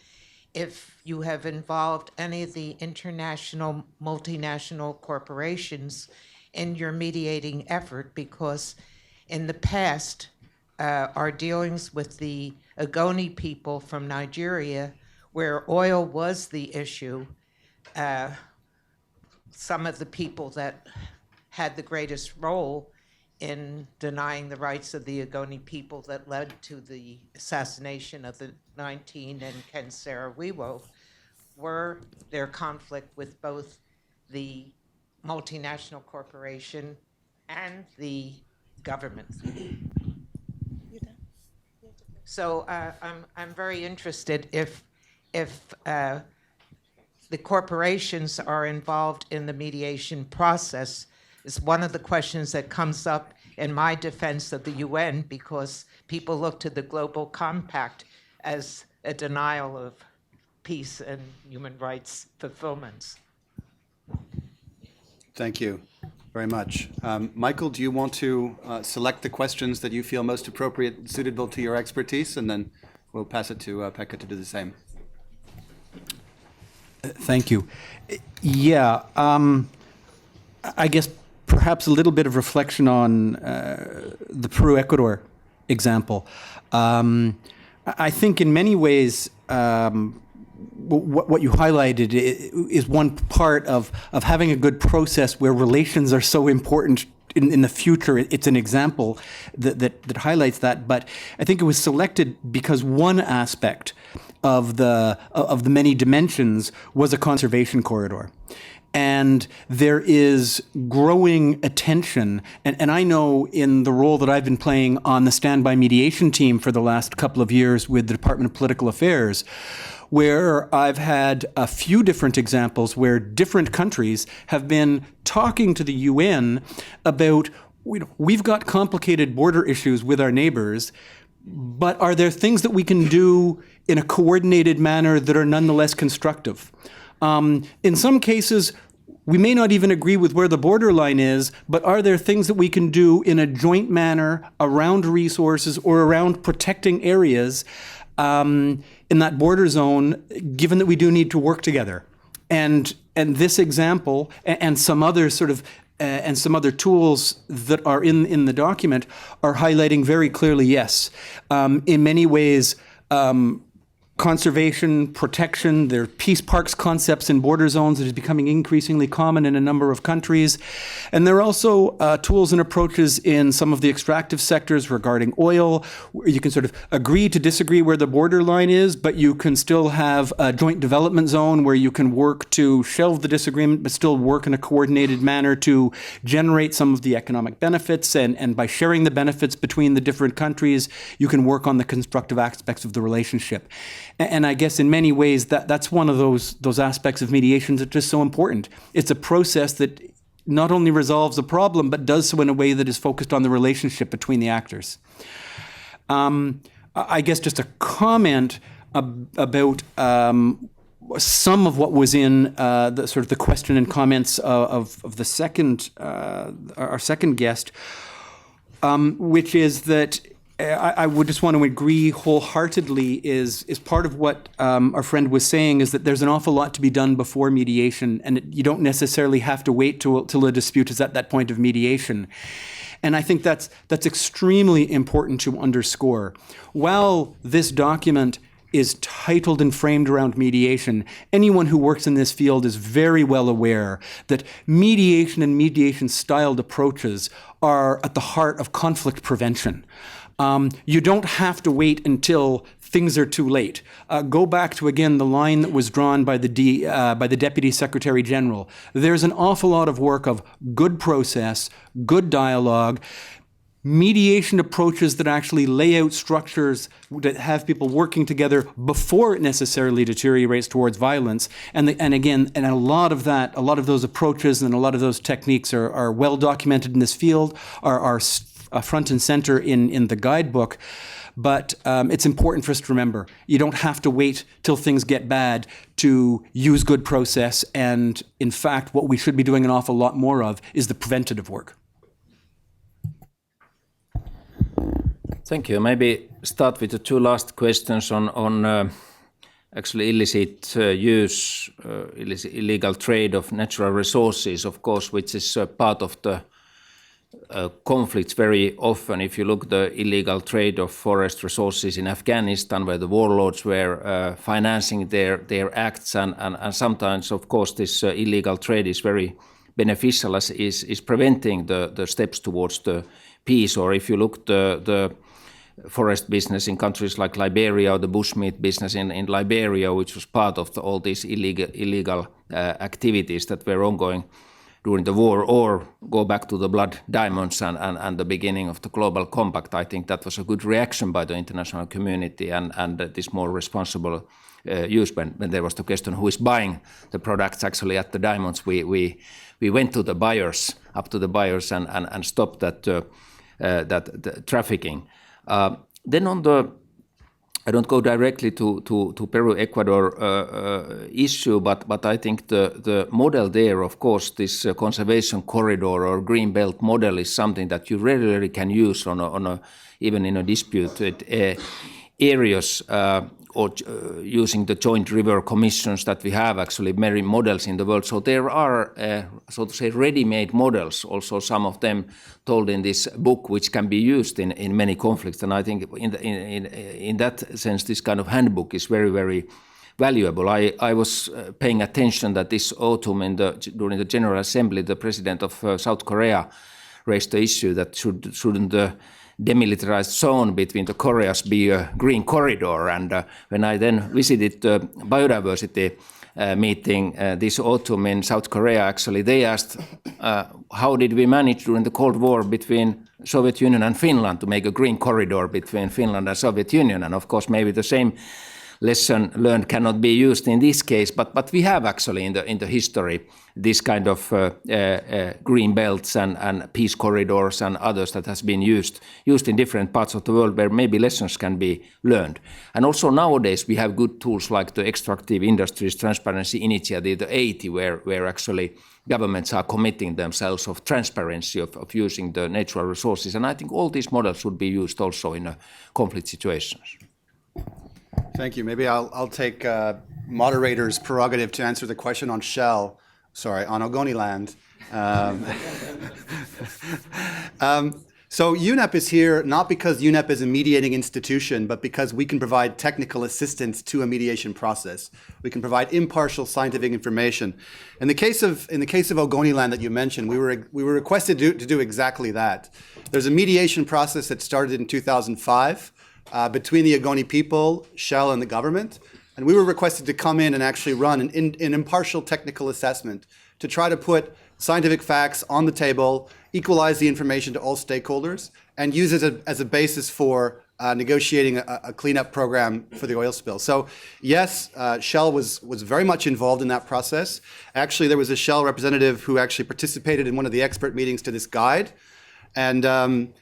S8: if you have involved any of the international, multinational corporations in your mediating effort, because in the past, our dealings with the Ogoni people from Nigeria, where oil was the issue, some of the people that had the greatest role in denying the rights of the Ogoni people that led to the assassination of the 19 and Ken Saro-Wiwo were their conflict with both the multinational corporation and the government. So I'm very interested if the corporations are involved in the mediation process. Is one of the questions that comes up in my defense of the UN, because people look to the Global Compact as a denial of peace and human rights fulfillments.
S6: Thank you very much. Michael, do you want to select the questions that you feel most appropriate and suitable to your expertise, and then we'll pass it to Pekka to do the same.
S5: Thank you. Yeah, I guess perhaps a little bit of reflection on the Peru-Ecuador example. I think in many ways what you highlighted is one part of having a good process where relations are so important in the future. It's an example that highlights that. But I think it was selected because one aspect of the many dimensions was a conservation corridor. And there is growing attention, and I know in the role that I've been playing on the standby mediation team for the last couple of years with the Department of Political Affairs, where I've had a few different examples where different countries have been talking to the UN about, we've got complicated border issues with our neighbors, but are there things that we can do in a coordinated manner that are nonetheless constructive? In some cases, we may not even agree with where the borderline is, but are there things that we can do in a joint manner around resources or around protecting areas in that border zone, given that we do need to work together? And this example and some other and some other tools that are in the document are highlighting very clearly, yes, in many ways, conservation, protection, there are peace parks concepts in border zones that is becoming increasingly common in a number of countries. And there are also tools and approaches in some of the extractive sectors regarding oil, where you can sort of agree to disagree where the borderline is, but you can still have a joint development zone where you can work to shelve the disagreement, but still work in a coordinated manner to generate some of the economic benefits. And by sharing the benefits between the different countries, you can work on the constructive aspects of the relationship. And I guess in many ways that's one of those aspects of mediation that's just so important. It's a process that not only resolves a problem, but does so in a way that is focused on the relationship between the actors. I guess just a comment about some of what was in the question and comments of the second our second guest, which is that I would just want to agree wholeheartedly is part of what our friend was saying, is that there's an awful lot to be done before mediation, and you don't necessarily have to wait till a dispute is at that point of mediation. And I think that's extremely important to underscore. While this document is titled and framed around mediation, anyone who works in this field is very well aware that mediation and mediation-styled approaches are at the heart of conflict prevention. You don't have to wait until things are too late. Go back to, again, the line that was drawn by the Deputy Secretary General. There's an awful lot of work of good process, good dialogue, mediation approaches that actually lay out structures that have people working together before it necessarily deteriorates towards violence. And a lot of those approaches and a lot of those techniques are well documented in this field, are front and center in the guidebook. But it's important for us to remember, you don't have to wait till things get bad to use good process. And in fact, what we should be doing an awful lot more of is the preventative work.
S4: Thank you. Maybe start with the two last questions on actually illicit use, illegal trade of natural resources, of course, which is part of the conflicts very often. If you look at the illegal trade of forest resources in Afghanistan, where the warlords were financing their acts, and sometimes, of course, this illegal trade is very beneficial as is preventing the steps towards the peace. Or if you look the forest business in countries like Liberia, or the bushmeat business in Liberia, which was part of all these illegal activities that were ongoing during the war, or go back to the blood diamonds and the beginning of the global compact. I think that was a good reaction by the international community and this more responsible use. When there was the question who is buying the products actually at the diamonds, we went to the buyers, up to the buyers, and stopped that trafficking. Then on the, I don't go directly to Peru-Ecuador issue, but I think the model there, of course, this conservation corridor or green belt model is something that you regularly can use even in a disputed areas, or using the joint river commissions that we have, actually many models in the world. So there are, so to say, ready-made models, also some of them told in this book, which can be used in many conflicts. And I think in that sense, this kind of handbook is very, very valuable. I was paying attention that this autumn during the General Assembly, the president of South Korea raised the issue that shouldn't the demilitarized zone between the Koreas be a green corridor. And when I then visited the biodiversity meeting this autumn in South Korea, actually they asked how did we manage during the Cold War between Soviet Union and Finland to make a green corridor between Finland and Soviet Union. And of course maybe the same lesson learned cannot be used in this case, but we have actually in the history this kind of green belts and peace corridors and others that has been used in different parts of the world where maybe lessons can be learned. And also nowadays we have good tools like the Extractive Industries Transparency Initiative, the 80, where actually governments are committing themselves of transparency of using the natural resources. And I think all these models should be used also in conflict situations.
S6: Thank you. Maybe I'll take moderator's prerogative to answer the question on Shell, on Ogoniland. So UNEP is here not because UNEP is a mediating institution, but because we can provide technical assistance to a mediation process. We can provide impartial scientific information. In the case of Ogoniland that you mentioned, we were requested to do exactly that. There's a mediation process that started in 2005. Between the Ogoni people, Shell, and the government. And we were requested to come in and actually run an impartial technical assessment to try to put scientific facts on the table, equalize the information to all stakeholders, and use it as a basis for negotiating a cleanup program for the oil spill. So yes, Shell was very much involved in that process. Actually, there was a Shell representative who actually participated in one of the expert meetings to this guide. And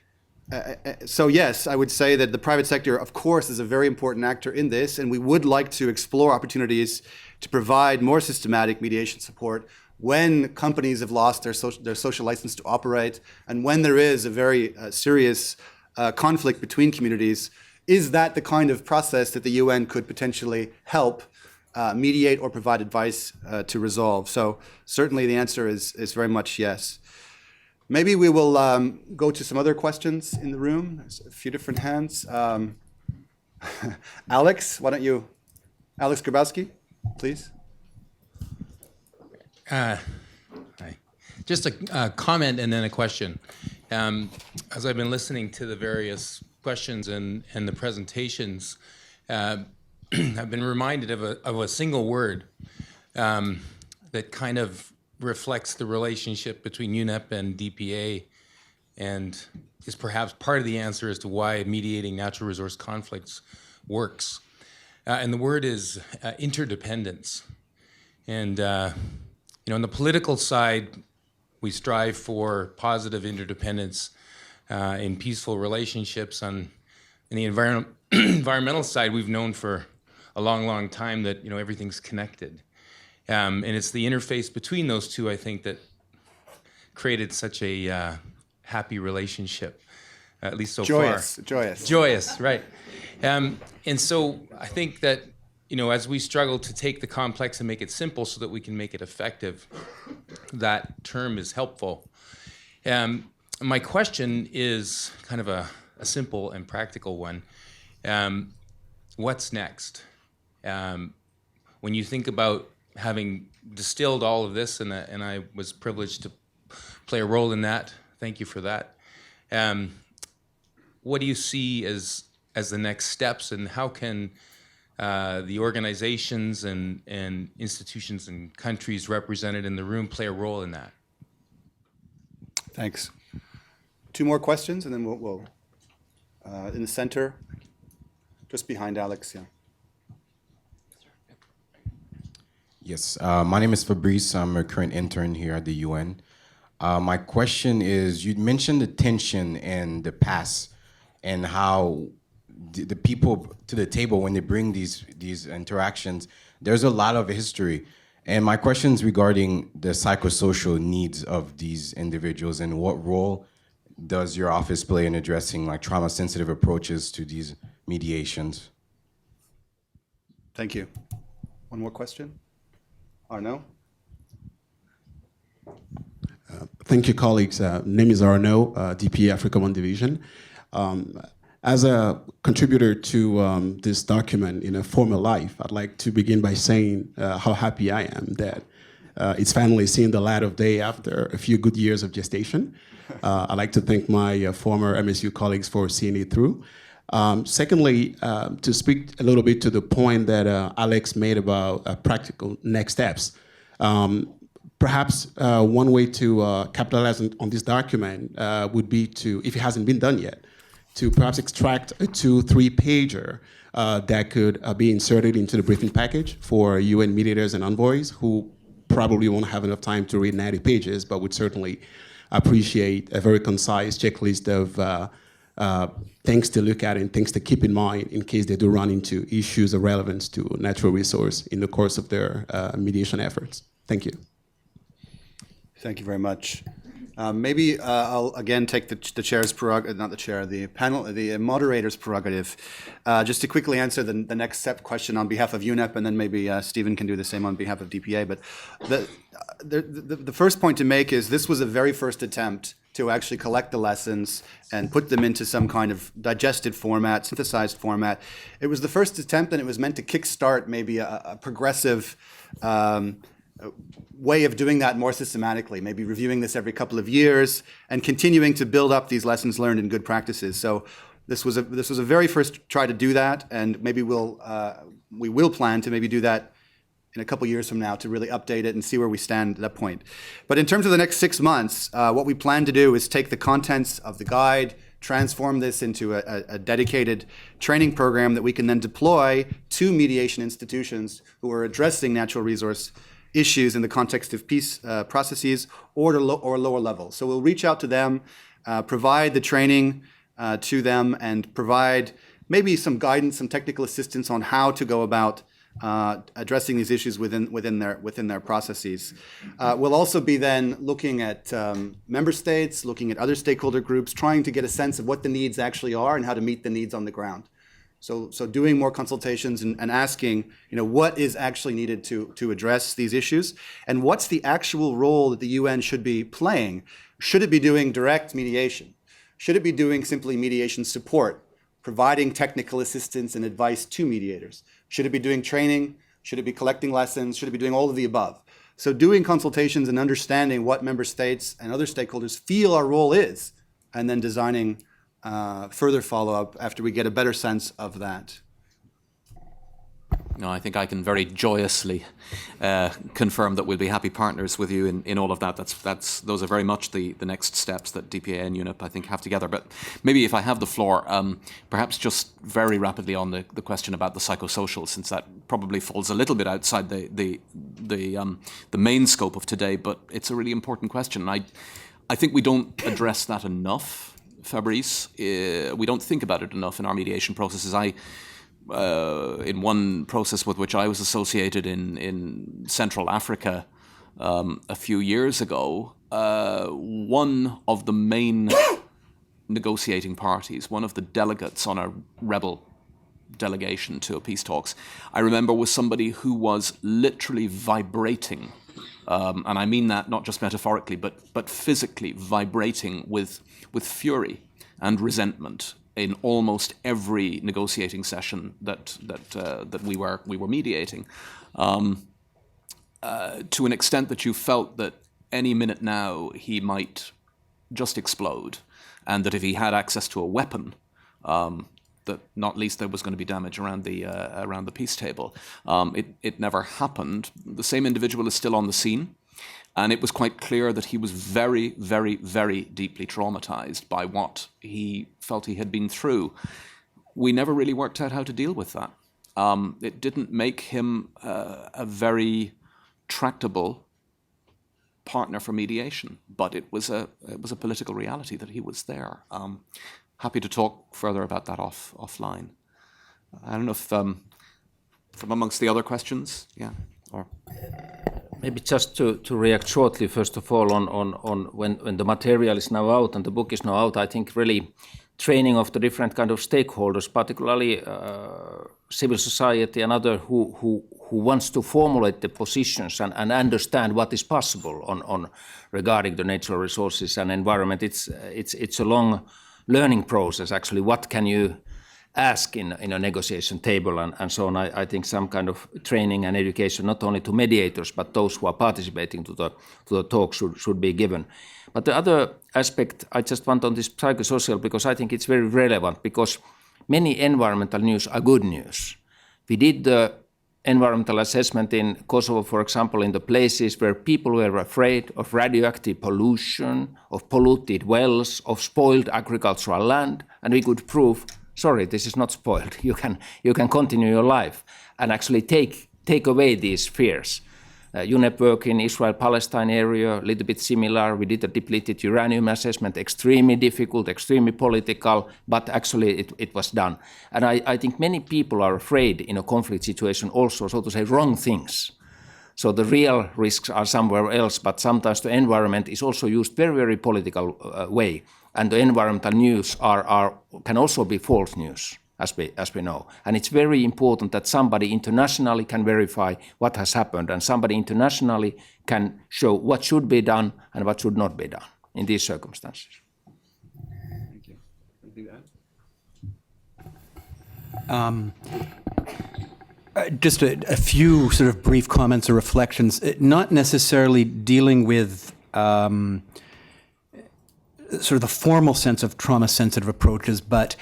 S6: so yes, I would say that the private sector, of course, is a very important actor in this, and we would like to explore opportunities to provide more systematic mediation support when companies have lost their social license to operate, and when there is a very serious conflict between communities. Is that the kind of process that the UN could potentially help mediate or provide advice to resolve? So certainly the answer is very much yes. Maybe we will go to some other questions in the room. There's a few different hands. Alex, why don't you? Alex Grabowski, please.
S10: Hi. Just a comment and then a question. As I've been listening to the various questions and the presentations, I've been reminded of a single word that kind of reflects the relationship between UNEP and DPA and is perhaps part of the answer as to why mediating natural resource conflicts works. And the word is interdependence. And on the political side, we strive for positive interdependence in peaceful relationships. In the environmental side, we've known for a long, long time that everything's connected. And it's the interface between those two, I think, that created such a happy relationship, at least so far. Joyous, right. And so I think that, as we struggle to take the complex and make it simple so that we can make it effective, that term is helpful. My question is kind of a simple and practical one. What's next? When you think about having distilled all of this, and I was privileged to play a role in that. Thank you for that. What do you see as the next steps, and how can the organizations and institutions and countries represented in the room play a role in that?
S6: Thanks. 2 more questions, and then we'll in the center, just behind Alex. Yeah.
S11: Yes, my name is Fabrice. I'm a current intern here at the UN. My question is, you mentioned the tension in the past and how the people to the table, when they bring these interactions, there's a lot of history. And my question is regarding the psychosocial needs of these individuals, and what role does your office play in addressing like trauma-sensitive approaches to these mediations?
S6: Thank you. One more question? Arnaud?
S12: Thank you, colleagues. Name is Arnaud, DP Africa 1 Division. As a contributor to this document in a former life, I'd like to begin by saying how happy I am that it's finally seen the light of day after a few good years of gestation. I'd like to thank my former MSU colleagues for seeing it through. Secondly, to speak a little bit to the point that Alex made about practical next steps. Perhaps one way to capitalize on this document would be to, if it hasn't been done yet, to perhaps extract a 2-3 pager that could be inserted into the briefing package for UN mediators and envoys who probably won't have enough time to read 90 pages, but would certainly appreciate a very concise checklist of things to look at and things to keep in mind in case they do run into issues of relevance to natural resource in the course of their mediation efforts. Thank you.
S6: Thank you very much. Maybe I'll again take the chair's prerogative, not the chair, the panel, the moderator's prerogative, just to quickly answer the next step question on behalf of UNEP, and then maybe Stephen can do the same on behalf of DPA. But the first point to make is this was a very first attempt to actually collect the lessons and put them into some kind of digested format, synthesized format. It was the first attempt, and it was meant to kickstart maybe a progressive way of doing that more systematically, maybe reviewing this every couple of years and continuing to build up these lessons learned and good practices. So this was a very first try to do that, and maybe we will plan to maybe do that in a couple years from now to really update it and see where we stand at that point. But in terms of the next 6 months, what we plan to do is take the contents of the guide, transform this into a dedicated training program that we can then deploy to mediation institutions who are addressing natural resource issues in the context of peace processes or lower levels. So we'll reach out to them, provide the training to them, and provide maybe some guidance, some technical assistance on how to go about addressing these issues within their processes. We'll also be then looking at member states, looking at other stakeholder groups, trying to get a sense of what the needs actually are and how to meet the needs on the ground. So doing more consultations and asking, what is actually needed to address these issues, and what's the actual role that the UN should be playing? Should it be doing direct mediation? Should it be doing simply mediation support, providing technical assistance and advice to mediators? Should it be doing training? Should it be collecting lessons? Should it be doing all of the above? So doing consultations and understanding what member states and other stakeholders feel our role is, and then designing further follow-up after we get a better sense of that.
S3: No, I think I can very joyously confirm that we'll be happy partners with you in all of that. Those are very much the next steps that DPA and UNEP, I think, have together. But maybe if I have the floor, perhaps just very rapidly on the question about the psychosocial, since that probably falls a little bit outside the main scope of today, but it's a really important question. I think we don't address that enough, Fabrice. We don't think about it enough in our mediation processes. In one process with which I was associated in Central Africa a few years ago, one of the main negotiating parties, one of the delegates on a rebel delegation to a peace talks, I remember was somebody who was literally vibrating, and I mean that not just metaphorically, but physically vibrating with fury and resentment in almost every negotiating session that we were mediating, to an extent that you felt that any minute now he might just explode. and that if he had access to a weapon, that not least there was going to be damage around the peace table. It never happened. The same individual is still on the scene, and it was quite clear that he was very, very, very deeply traumatized by what he felt he had been through. We never really worked out how to deal with that. It didn't make him a very tractable partner for mediation, but it was a political reality that he was there. Happy to talk further about that offline. I don't know if from amongst the other questions, yeah, or
S4: maybe just to react shortly, first of all, on when the material is now out and the book is now out, I think really training of the different kind of stakeholders, particularly civil society and other who wants to formulate the positions and understand what is possible on regarding the natural resources and environment. It's a long learning process, actually. What can you ask in a negotiation table and so on? I think some kind of training and education, not only to mediators, but those who are participating to the talk should be given. But the other aspect I just want on this psychosocial, because I think it's very relevant, because many environmental news are good news. We did the environmental assessment in Kosovo, for example, in the places where people were afraid of radioactive pollution, of polluted wells, of spoiled agricultural land, and we could prove, sorry, this is not spoiled. You can continue your life and actually take away these fears. UNEP work in Israel-Palestine area, a little bit similar. We did a depleted uranium assessment, extremely difficult, extremely political, but actually it was done. And I think many people are afraid in a conflict situation also, so to say, wrong things. So the real risks are somewhere else, but sometimes the environment is also used very, very political way. And the environmental news can also be false news, as we know. And it's very important that somebody internationally can verify what has happened, and somebody internationally can show what should be done and what should not be done in these circumstances.
S6: Thank you. Anything to add?
S5: Just a few sort of brief comments or reflections, not necessarily dealing with sort of the formal sense of trauma-sensitive approaches, but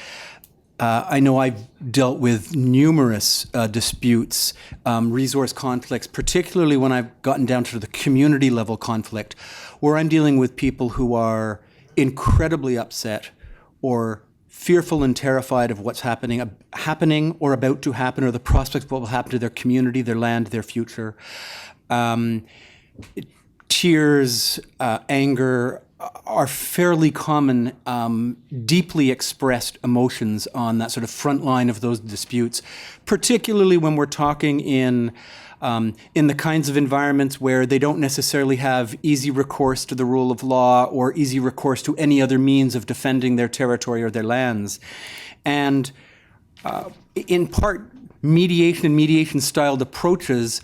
S5: I know I've dealt with numerous disputes, resource conflicts, particularly when I've gotten down to the community level conflict, where I'm dealing with people who are incredibly upset or fearful and terrified of what's happening or about to happen, or the prospects of what will happen to their community, their land, their future. Tears, anger, are fairly common, deeply expressed emotions on that sort of front line of those disputes, particularly when we're talking in the kinds of environments where they don't necessarily have easy recourse to the rule of law or easy recourse to any other means of defending their territory or their lands. And in part, mediation and mediation-styled approaches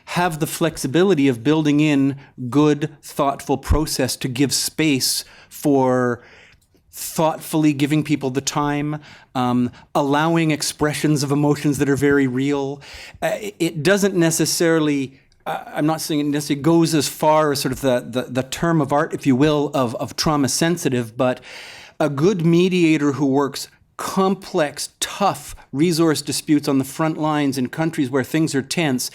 S5: have the flexibility of building in good, thoughtful process to give space for thoughtfully giving people the time, allowing expressions of emotions that are very real. It doesn't necessarily, I'm not saying it necessarily goes as far as sort of the term of art, if you will, of trauma sensitive, but a good mediator who works complex, tough resource disputes on the front lines in countries where things are tense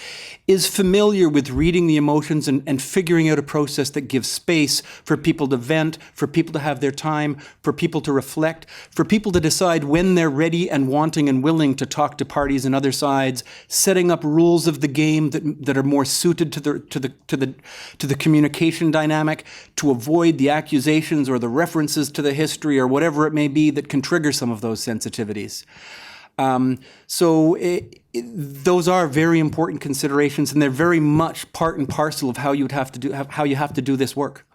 S5: is familiar with reading the emotions and figuring out a process that gives space for people to vent, for people to have their time, for people to reflect, for people to decide when they're ready and wanting and willing to talk to parties and other sides, setting up rules of the game that are more suited to the communication dynamic, to avoid the accusations or the references to the history or whatever it may be that can trigger some of those sensitivities. Those are very important considerations, and they're very much part and parcel of how you have to do this work.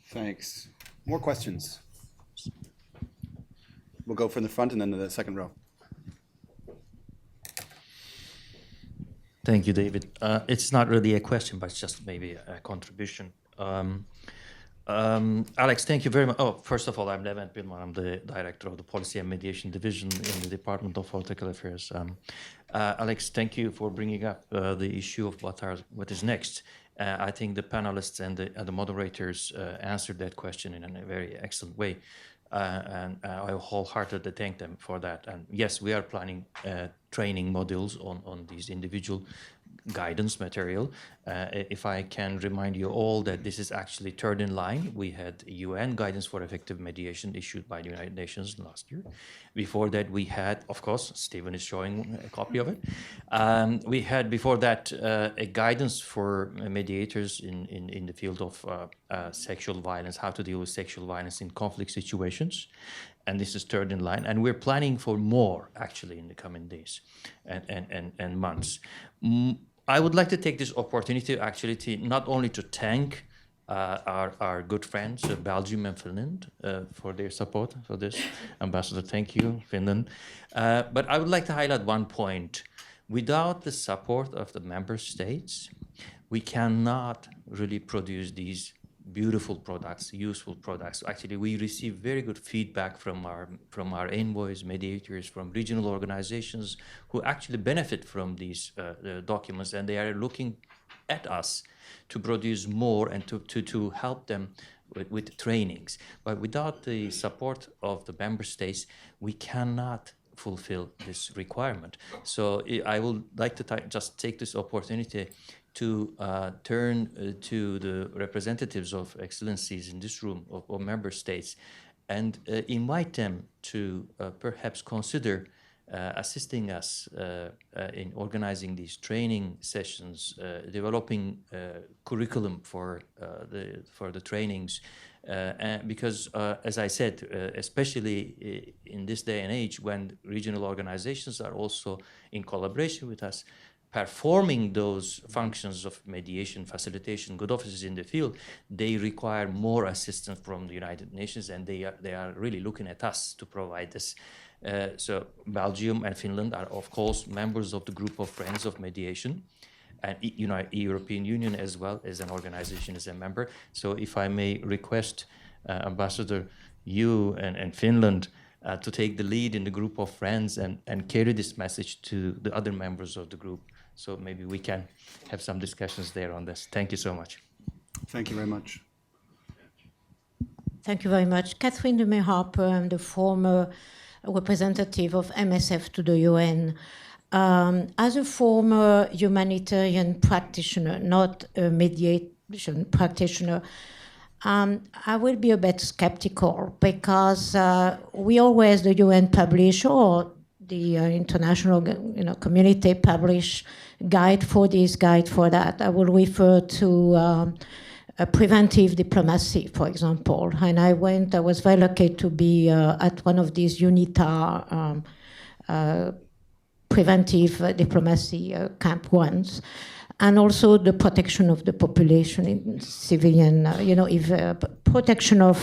S6: Thanks. More questions? We'll go from the front and then to the second row.
S13: Thank you, David. It's not really a question, but it's just maybe a contribution. Alex, thank you very much. Oh, first of all, I'm Levent Bilman. I'm the director of the Policy and Mediation Division in the Department of Political Affairs. Alex, thank you for bringing up the issue of what is next. I think the panelists and the moderators answered that question in a very excellent way. And I wholeheartedly thank them for that. And yes, we are planning training modules on these individual guidance material. If I can remind you all that this is actually third in line. We had UN guidance for effective mediation issued by the United Nations last year. Before that, we had, of course, Stephen is showing a copy of it. We had before that a guidance for mediators in the field of sexual violence, how to deal with sexual violence in conflict situations. And this is third in line. And we're planning for more, actually, in the coming days and months. I would like to take this opportunity actually to not only to thank our good friends, Belgium and Finland, for their support for this. Ambassador, thank you, Finland. But I would like to highlight one point. Without the support of the member states, we cannot really produce these beautiful products, useful products. Actually, we receive very good feedback from our envoys, mediators, from regional organizations who actually benefit from these documents, and they are looking at us to produce more and to help them with trainings. But without the support of the member states, we cannot fulfill this requirement. So I would like to just take this opportunity to turn to the representatives of excellencies in this room of member states and invite them to perhaps consider assisting us in organizing these training sessions, developing curriculum for the trainings, because as I said, especially in this day and age when regional organizations are also in collaboration with us, performing those functions of mediation, facilitation, good offices in the field, they require more assistance from the United Nations, and they are really looking at us to provide this. So Belgium and Finland are, of course, members of the group of friends of mediation, and European Union as well as an organization is a member. So if I may request, Ambassador, you and Finland to take the lead in the group of friends and carry this message to the other members of the group. So maybe we can have some discussions there on this. Thank you so much.
S6: Thank you very much.
S14: Thank you very much. Catherine de May-Harper, I'm the former representative of MSF to the UN. As a former humanitarian practitioner, not a mediation practitioner, I will be a bit skeptical because we always, the UN publish, or the international community publish guide for this, guide for that. I will refer to preventive diplomacy, for example. And I was very lucky to be at one of these UNITA preventive diplomacy camp once. And also the protection of the population in civilian, protection of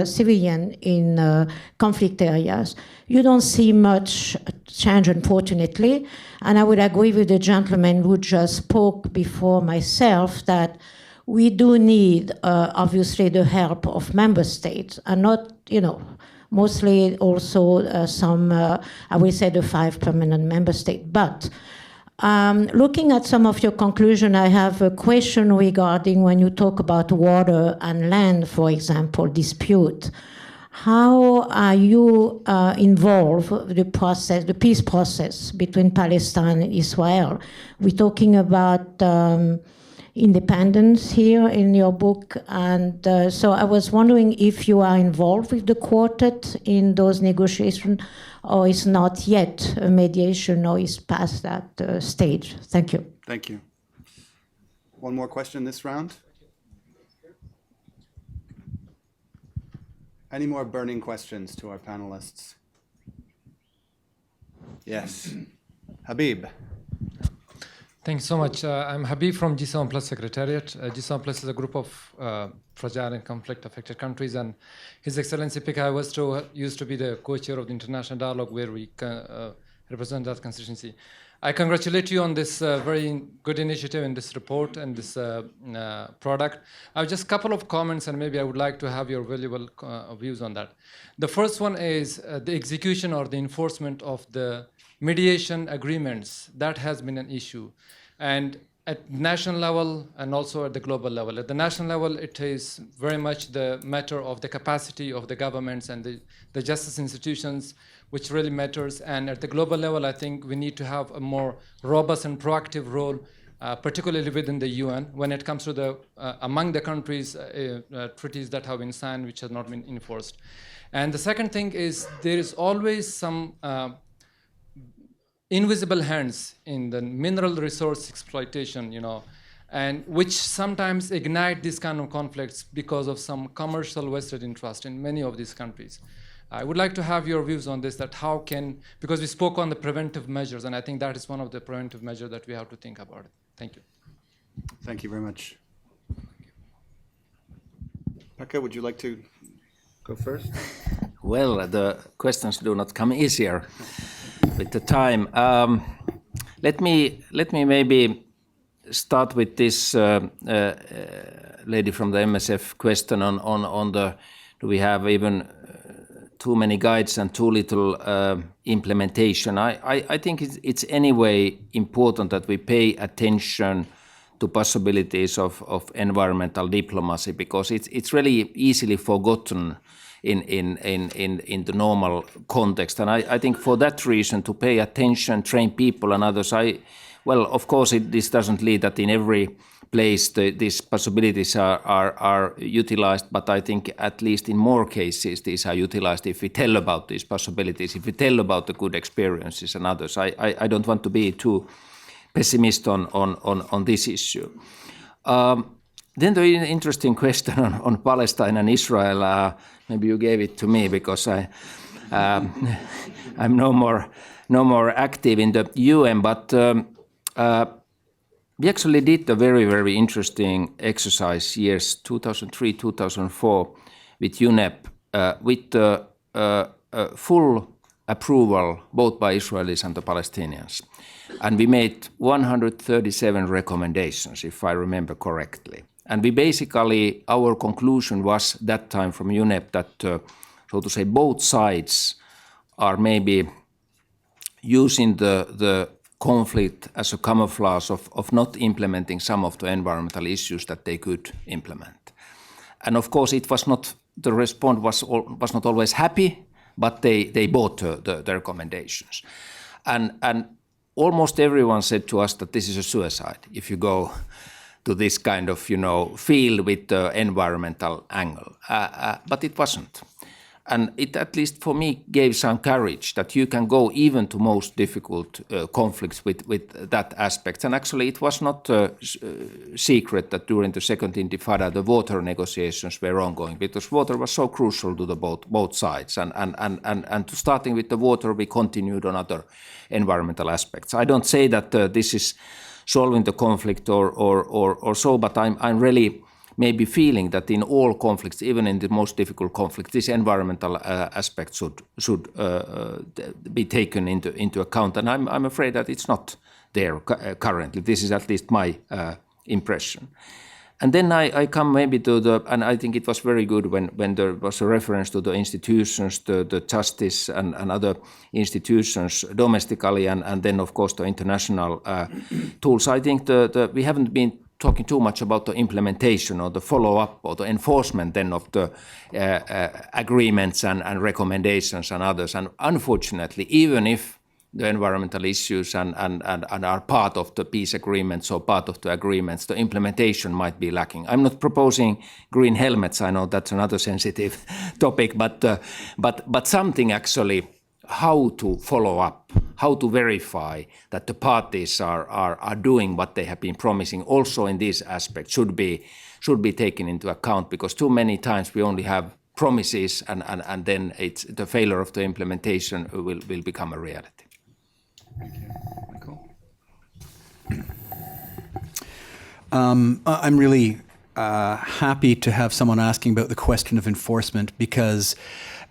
S14: civilian in conflict areas. You don't see much change, unfortunately. And I would agree with the gentleman who just spoke before myself that we do need, obviously, the help of member states, and not, mostly also some, I will say the 5 permanent member states. But looking at some of your conclusion, I have a question regarding when you talk about water and land, for example, dispute. How are you involved with the process, the peace process between Palestine and Israel? We're talking about independence here in your book, and so I was wondering if you are involved with the quartet in those negotiations, or is not yet a mediation, or is past that stage. Thank you.
S6: Thank you. One more question this round. Any more burning questions to our panelists? Yes. Habib.
S15: Thanks so much. I'm Habib from G7 Plus Secretariat. G7 Plus is a group of fragile and conflict-affected countries, and His Excellency Pekka Haavisto used to be the co-chair of the International Dialogue, where we represent that constituency. I congratulate you on this very good initiative in this report and this product. I have just a couple of comments, and maybe I would like to have your valuable views on that. The first one is the execution or the enforcement of the mediation agreements. That has been an issue. And at national level and also at the global level. At the national level, it is very much the matter of the capacity of the governments and the justice institutions, which really matters. And at the global level, I think we need to have a more robust and proactive role, particularly within the UN, when it comes to the among the countries, treaties that have been signed, which have not been enforced. And the second thing is there is always some invisible hands in the mineral resource exploitation, and which sometimes ignite these kind of conflicts because of some commercial vested interest in many of these countries. I would like to have your views on this, that how can, because we spoke on the preventive measures, and I think that is one of the preventive measures that we have to think about. Thank you.
S6: Thank you very much. Pekka, would you like to go first?
S4: Well, the questions do not come easier with the time. Let me maybe start with this lady from the MSF question on the do we have even too many guides and too little implementation. I think it's anyway important that we pay attention to possibilities of environmental diplomacy, because it's really easily forgotten in the normal context. And I think for that reason, to pay attention, train people and others, well, of course, this doesn't lead that in every place these possibilities are utilized, but I think at least in more cases these are utilized if we tell about these possibilities, if we tell about the good experiences and others. I don't want to be too pessimist on this issue. Then the interesting question on Palestine and Israel, maybe you gave it to me because I'm no more active in the UN, but we actually did a very, very interesting exercise years 2003, 2004 with UNEP with full approval both by Israelis and the Palestinians. And we made 137 recommendations, if I remember correctly. And we basically, our conclusion was that time from UNEP that, so to say, both sides are maybe using the conflict as a camouflage of not implementing some of the environmental issues that they could implement. And of course, it was not, the response was not always happy, but they bought the recommendations. And almost everyone said to us that this is a suicide if you go to this kind of, field with the environmental angle. But it wasn't. And it, at least for me, gave some courage that you can go even to most difficult conflicts with that aspect. And actually, it was not a secret that during the Second Intifada, the water negotiations were ongoing, because water was so crucial to the both sides. And starting with the water, we continued on other environmental aspects. I don't say that this is solving the conflict or so, but I'm really maybe feeling that in all conflicts, even in the most difficult conflicts, this environmental aspect should be taken into account. And I'm afraid that it's not there currently. This is at least my impression. And then I come maybe to and I think it was very good when there was a reference to the institutions, the justice and other institutions domestically, and then of course the international tools. I think we haven't been talking too much about the implementation or the follow-up or the enforcement then of the agreements and recommendations and others. And unfortunately, even if the environmental issues and are part of the peace agreements or part of the agreements, the implementation might be lacking. I'm not proposing green helmets. I know that's another sensitive topic, but something actually, how to follow up, how to verify that the parties are doing what they have been promising also in these aspects should be taken into account, because too many times we only have promises and then it's the failure of the implementation will become a reality.
S6: Thank you. Michael?
S5: I'm really happy to have someone asking about the question of enforcement, because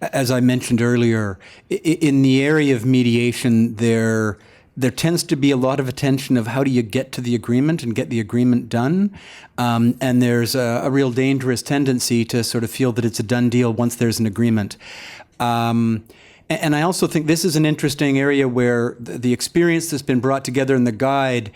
S5: as I mentioned earlier, in the area of mediation, there there tends to be a lot of attention of how do you get to the agreement and get the agreement done. And there's a real dangerous tendency to sort of feel that it's a done deal once there's an agreement. And I also think this is an interesting area where the experience that's been brought together in the guide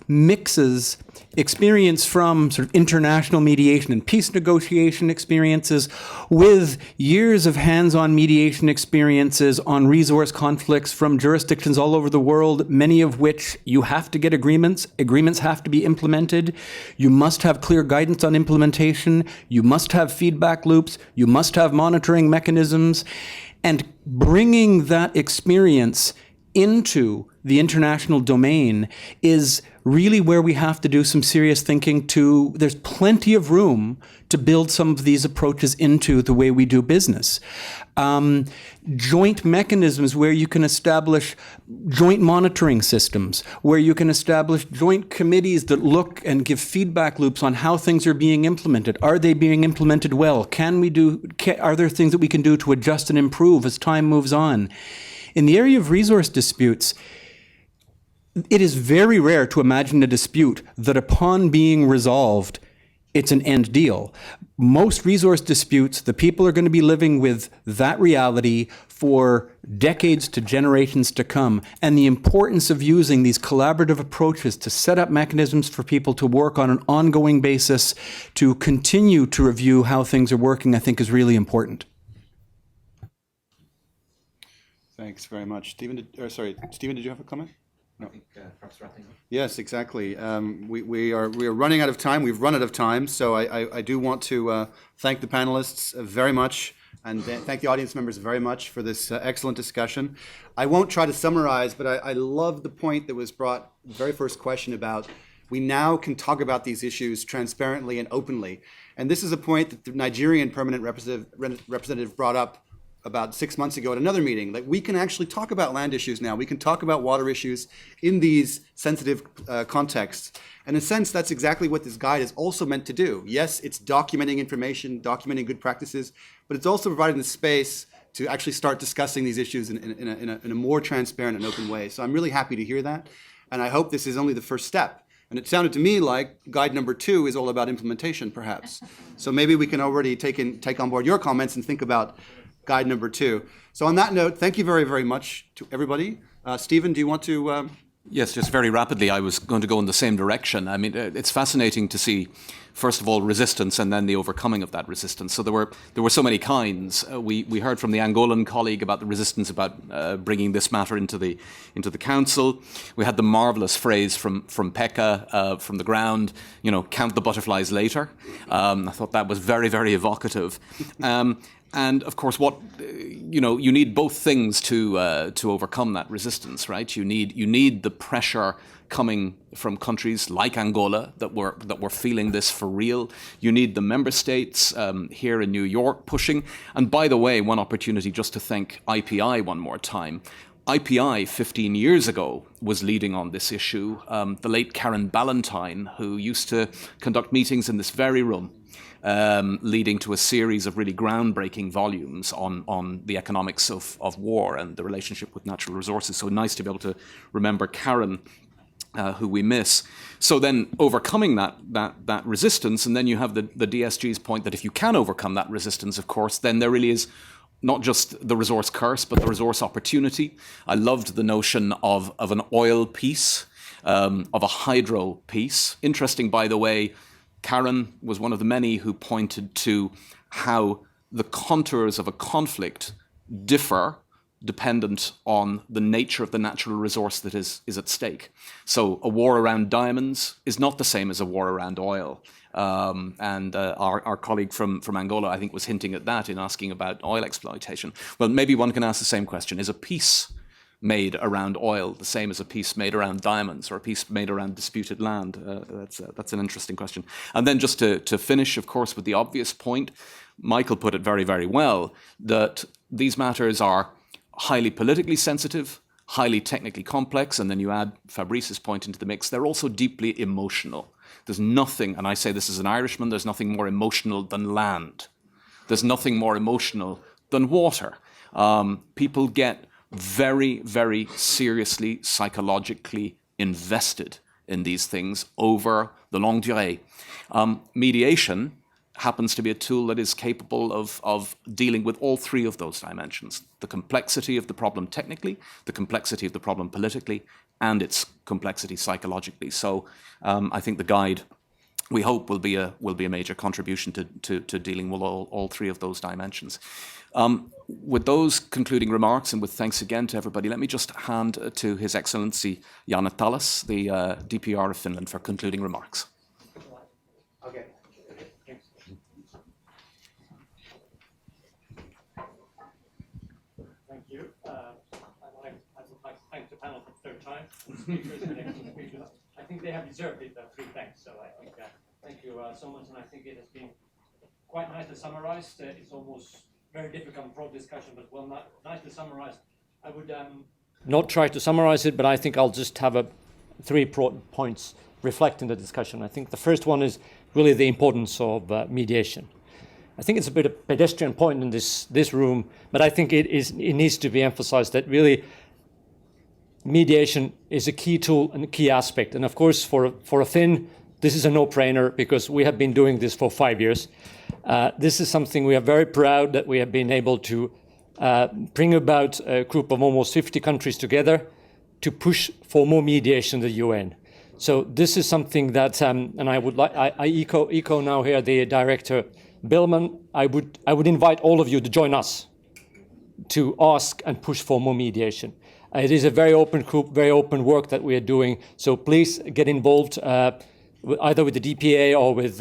S5: mixes experience from sort of international mediation and peace negotiation experiences with years of hands-on mediation experiences on resource conflicts from jurisdictions all over the world, many of which you have to get agreements. Agreements have to be implemented. You must have clear guidance on implementation. You must have feedback loops. You must have monitoring mechanisms. And bringing that experience into the international domain is really where we have to do some serious thinking to, there's plenty of room to build some of these approaches into the way we do business. Joint mechanisms where you can establish joint monitoring systems, where you can establish joint committees that look and give feedback loops on how things are being implemented. Are they being implemented well? Are there things that we can do to adjust and improve as time moves on? In the area of resource disputes, it is very rare to imagine a dispute that upon being resolved, it's an end deal. Most resource disputes, the people are going to be living with that reality for decades to generations to come. And the importance of using these collaborative approaches to set up mechanisms for people to work on an ongoing basis to continue to review how things are working, I think is really important.
S6: Thanks very much. Stephen, did you have a comment? No.
S4: I think Professor Rattinger.
S6: Yes, exactly. We are running out of time. We've run out of time, so I do want to thank the panelists very much and thank the audience members very much for this excellent discussion. I won't try to summarize, but I love the point that was brought, the very first question about we now can talk about these issues transparently and openly. And this is a point that the Nigerian permanent representative brought up about 6 months ago at another meeting. Like, we can actually talk about land issues now. We can talk about water issues in these sensitive contexts. And in a sense, that's exactly what this guide is also meant to do. Yes, it's documenting information, documenting good practices, but it's also providing the space to actually start discussing these issues in a more transparent and open way. So I'm really happy to hear that. And I hope this is only the first step. And it sounded to me like guide number 2 is all about implementation, perhaps. So maybe we can already take on board your comments and think about guide number 2. So on that note, thank you very, very much to everybody. Stephen, do you want to?
S3: Yes, just very rapidly, I was going to go in the same direction. I mean, it's fascinating to see, first of all, resistance and then the overcoming of that resistance. So there were so many kinds. We heard from the Angolan colleague about the resistance about bringing this matter into the council. We had the marvelous phrase from Pekka from the ground, count the butterflies later. I thought that was very, very evocative. And of course, you need both things to overcome that resistance, right? You need the pressure coming from countries like Angola that were feeling this for real. You need the member states here in New York pushing. And by the way, one opportunity just to thank IPI one more time. IPI 15 years ago was leading on this issue. The late Karen Ballantyne, who used to conduct meetings in this very room, leading to a series of really groundbreaking volumes on the economics of war and the relationship with natural resources. So nice to be able to remember Karen, who we miss. So then overcoming that resistance, and then you have the DSG's point that if you can overcome that resistance, of course, then there really is not just the resource curse, but the resource opportunity. I loved the notion of an oil peace, of a hydro peace. Interesting, by the way, Karen was one of the many who pointed to how the contours of a conflict differ dependent on the nature of the natural resource that is at stake. So a war around diamonds is not the same as a war around oil. And our colleague from Angola, I think, was hinting at that in asking about oil exploitation. Well, maybe one can ask the same question. Is a peace made around oil the same as a peace made around diamonds or a peace made around disputed land? That's an interesting question. And then just to finish, of course, with the obvious point, Michael put it very, very well, that these matters are highly politically sensitive, highly technically complex, and then you add Fabrice's point into the mix, they're also deeply emotional. There's nothing, and I say this as an Irishman, there's nothing more emotional than land. There's nothing more emotional than water. People get very, very seriously psychologically invested in these things over the longue durée. Mediation happens to be a tool that is capable of dealing with all three of those dimensions: the complexity of the problem technically, the complexity of the problem politically, and its complexity psychologically. So I think the guide, we hope, will be a major contribution to dealing with all three of those dimensions. With those concluding remarks, and with thanks again to everybody, let me just hand to His Excellency Janne Tallis, the DPR of Finland, for concluding remarks.
S16: Okay. Thank you. I would like to thank the panel for the third time. Speakers and excellent speakers. I think they have deserved it, three thanks. So I think thank you so much, and I think it has been quite nicely summarized. It's almost very difficult broad discussion, but well, nicely summarized. I would not try to summarize it, but I think I'll just have three points reflecting the discussion. I think the first one is really the importance of mediation. I think it's a bit of a pedestrian point in this room, but I think it needs to be emphasized that really mediation is a key tool and a key aspect. And of course, for a Finn, this is a no-brainer because we have been doing this for 5 years. This is something we are very proud that we have been able to bring about a group of almost 50 countries together to push for more mediation in the UN. So this is something that, and I would like, I echo now here the director Billman. I would invite all of you to join us to ask and push for more mediation. It is a very open group, very open work that we are doing. So please get involved, either with the DPA or with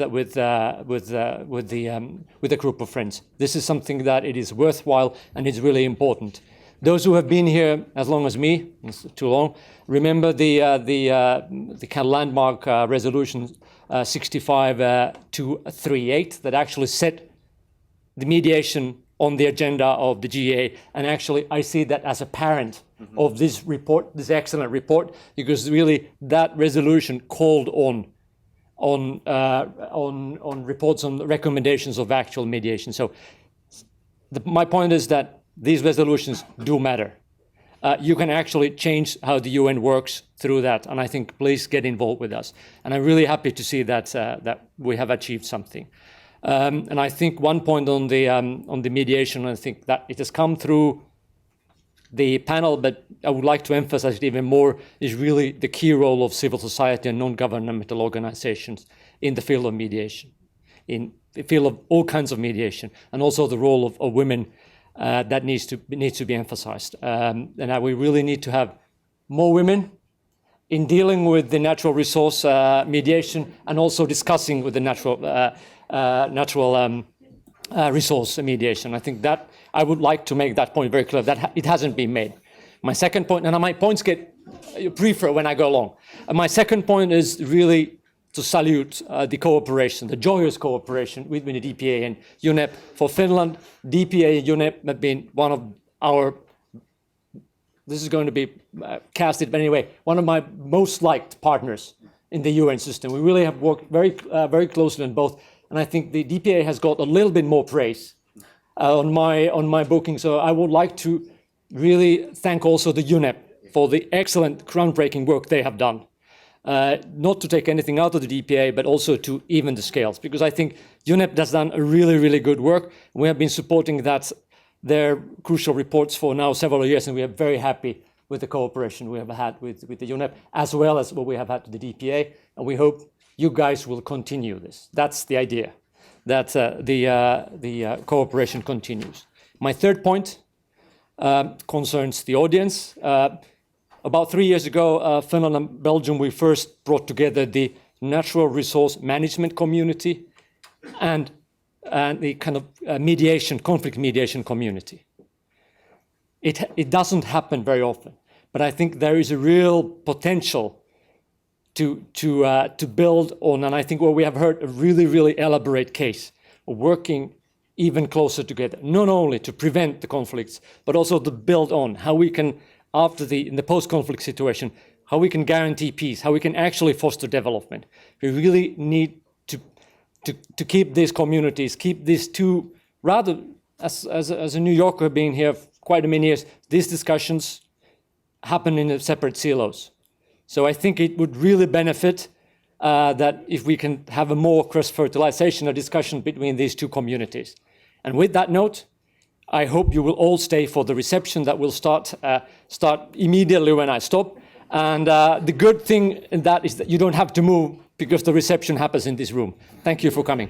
S16: a group of friends. This is something that it is worthwhile and it's really important. Those who have been here as long as me, it's too long, remember the kind of landmark resolution 65-238 that actually set the mediation on the agenda of the GA. And actually, I see that as a parent of this report, this excellent report, because really that resolution called on reports on recommendations of actual mediation. So my point is that these resolutions do matter. You can actually change how the UN works through that, and I think please get involved with us. And I'm really happy to see that we have achieved something. And I think one point on the mediation, I think that it has come through the panel, but I would like to emphasize it even more, is really the key role of civil society and non-governmental organizations in the field of mediation, in the field of all kinds of mediation, and also the role of women that needs to be emphasized. And we really need to have more women in dealing with the natural resource mediation and also discussing with the natural resource mediation. I think that I would like to make that point very clear, that it hasn't been made. My second point, and my points get briefer when I go along. And my second point is really to salute the cooperation, the joyous cooperation between the DPA and UNEP. For Finland, DPA and UNEP have been one of our, this is going to be casted, but anyway, one of my most liked partners in the UN system. We really have worked very closely on both. And I think the DPA has got a little bit more praise on my booking. So I would like to really thank also the UNEP for the excellent groundbreaking work they have done. Not to take anything out of the DPA, but also to even the scales, because I think UNEP has done a really, really good work. We have been supporting their crucial reports for now several years, and we are very happy with the cooperation we have had with the UNEP, as well as what we have had with the DPA, and we hope you guys will continue this. That's the idea, that the cooperation continues. My third point concerns the audience. About 3 years ago, Finland and Belgium, we first brought together the natural resource management community and the kind of conflict mediation community. It doesn't happen very often, but I think there is a real potential to build on, and I think where we have heard a really, really elaborate case of working even closer together, not only to prevent the conflicts, but also to build on how we can, in the post-conflict situation, how we can guarantee peace, how we can actually foster development. We really need to keep these communities, keep these two, rather, as a New Yorker being here quite many years, these discussions happen in separate silos. So I think it would really benefit that if we can have a more cross-fertilization or discussion between these two communities. And with that note, I hope you will all stay for the reception that will start immediately when I stop. And the good thing in that is that you don't have to move because the reception happens in this room. Thank you for coming.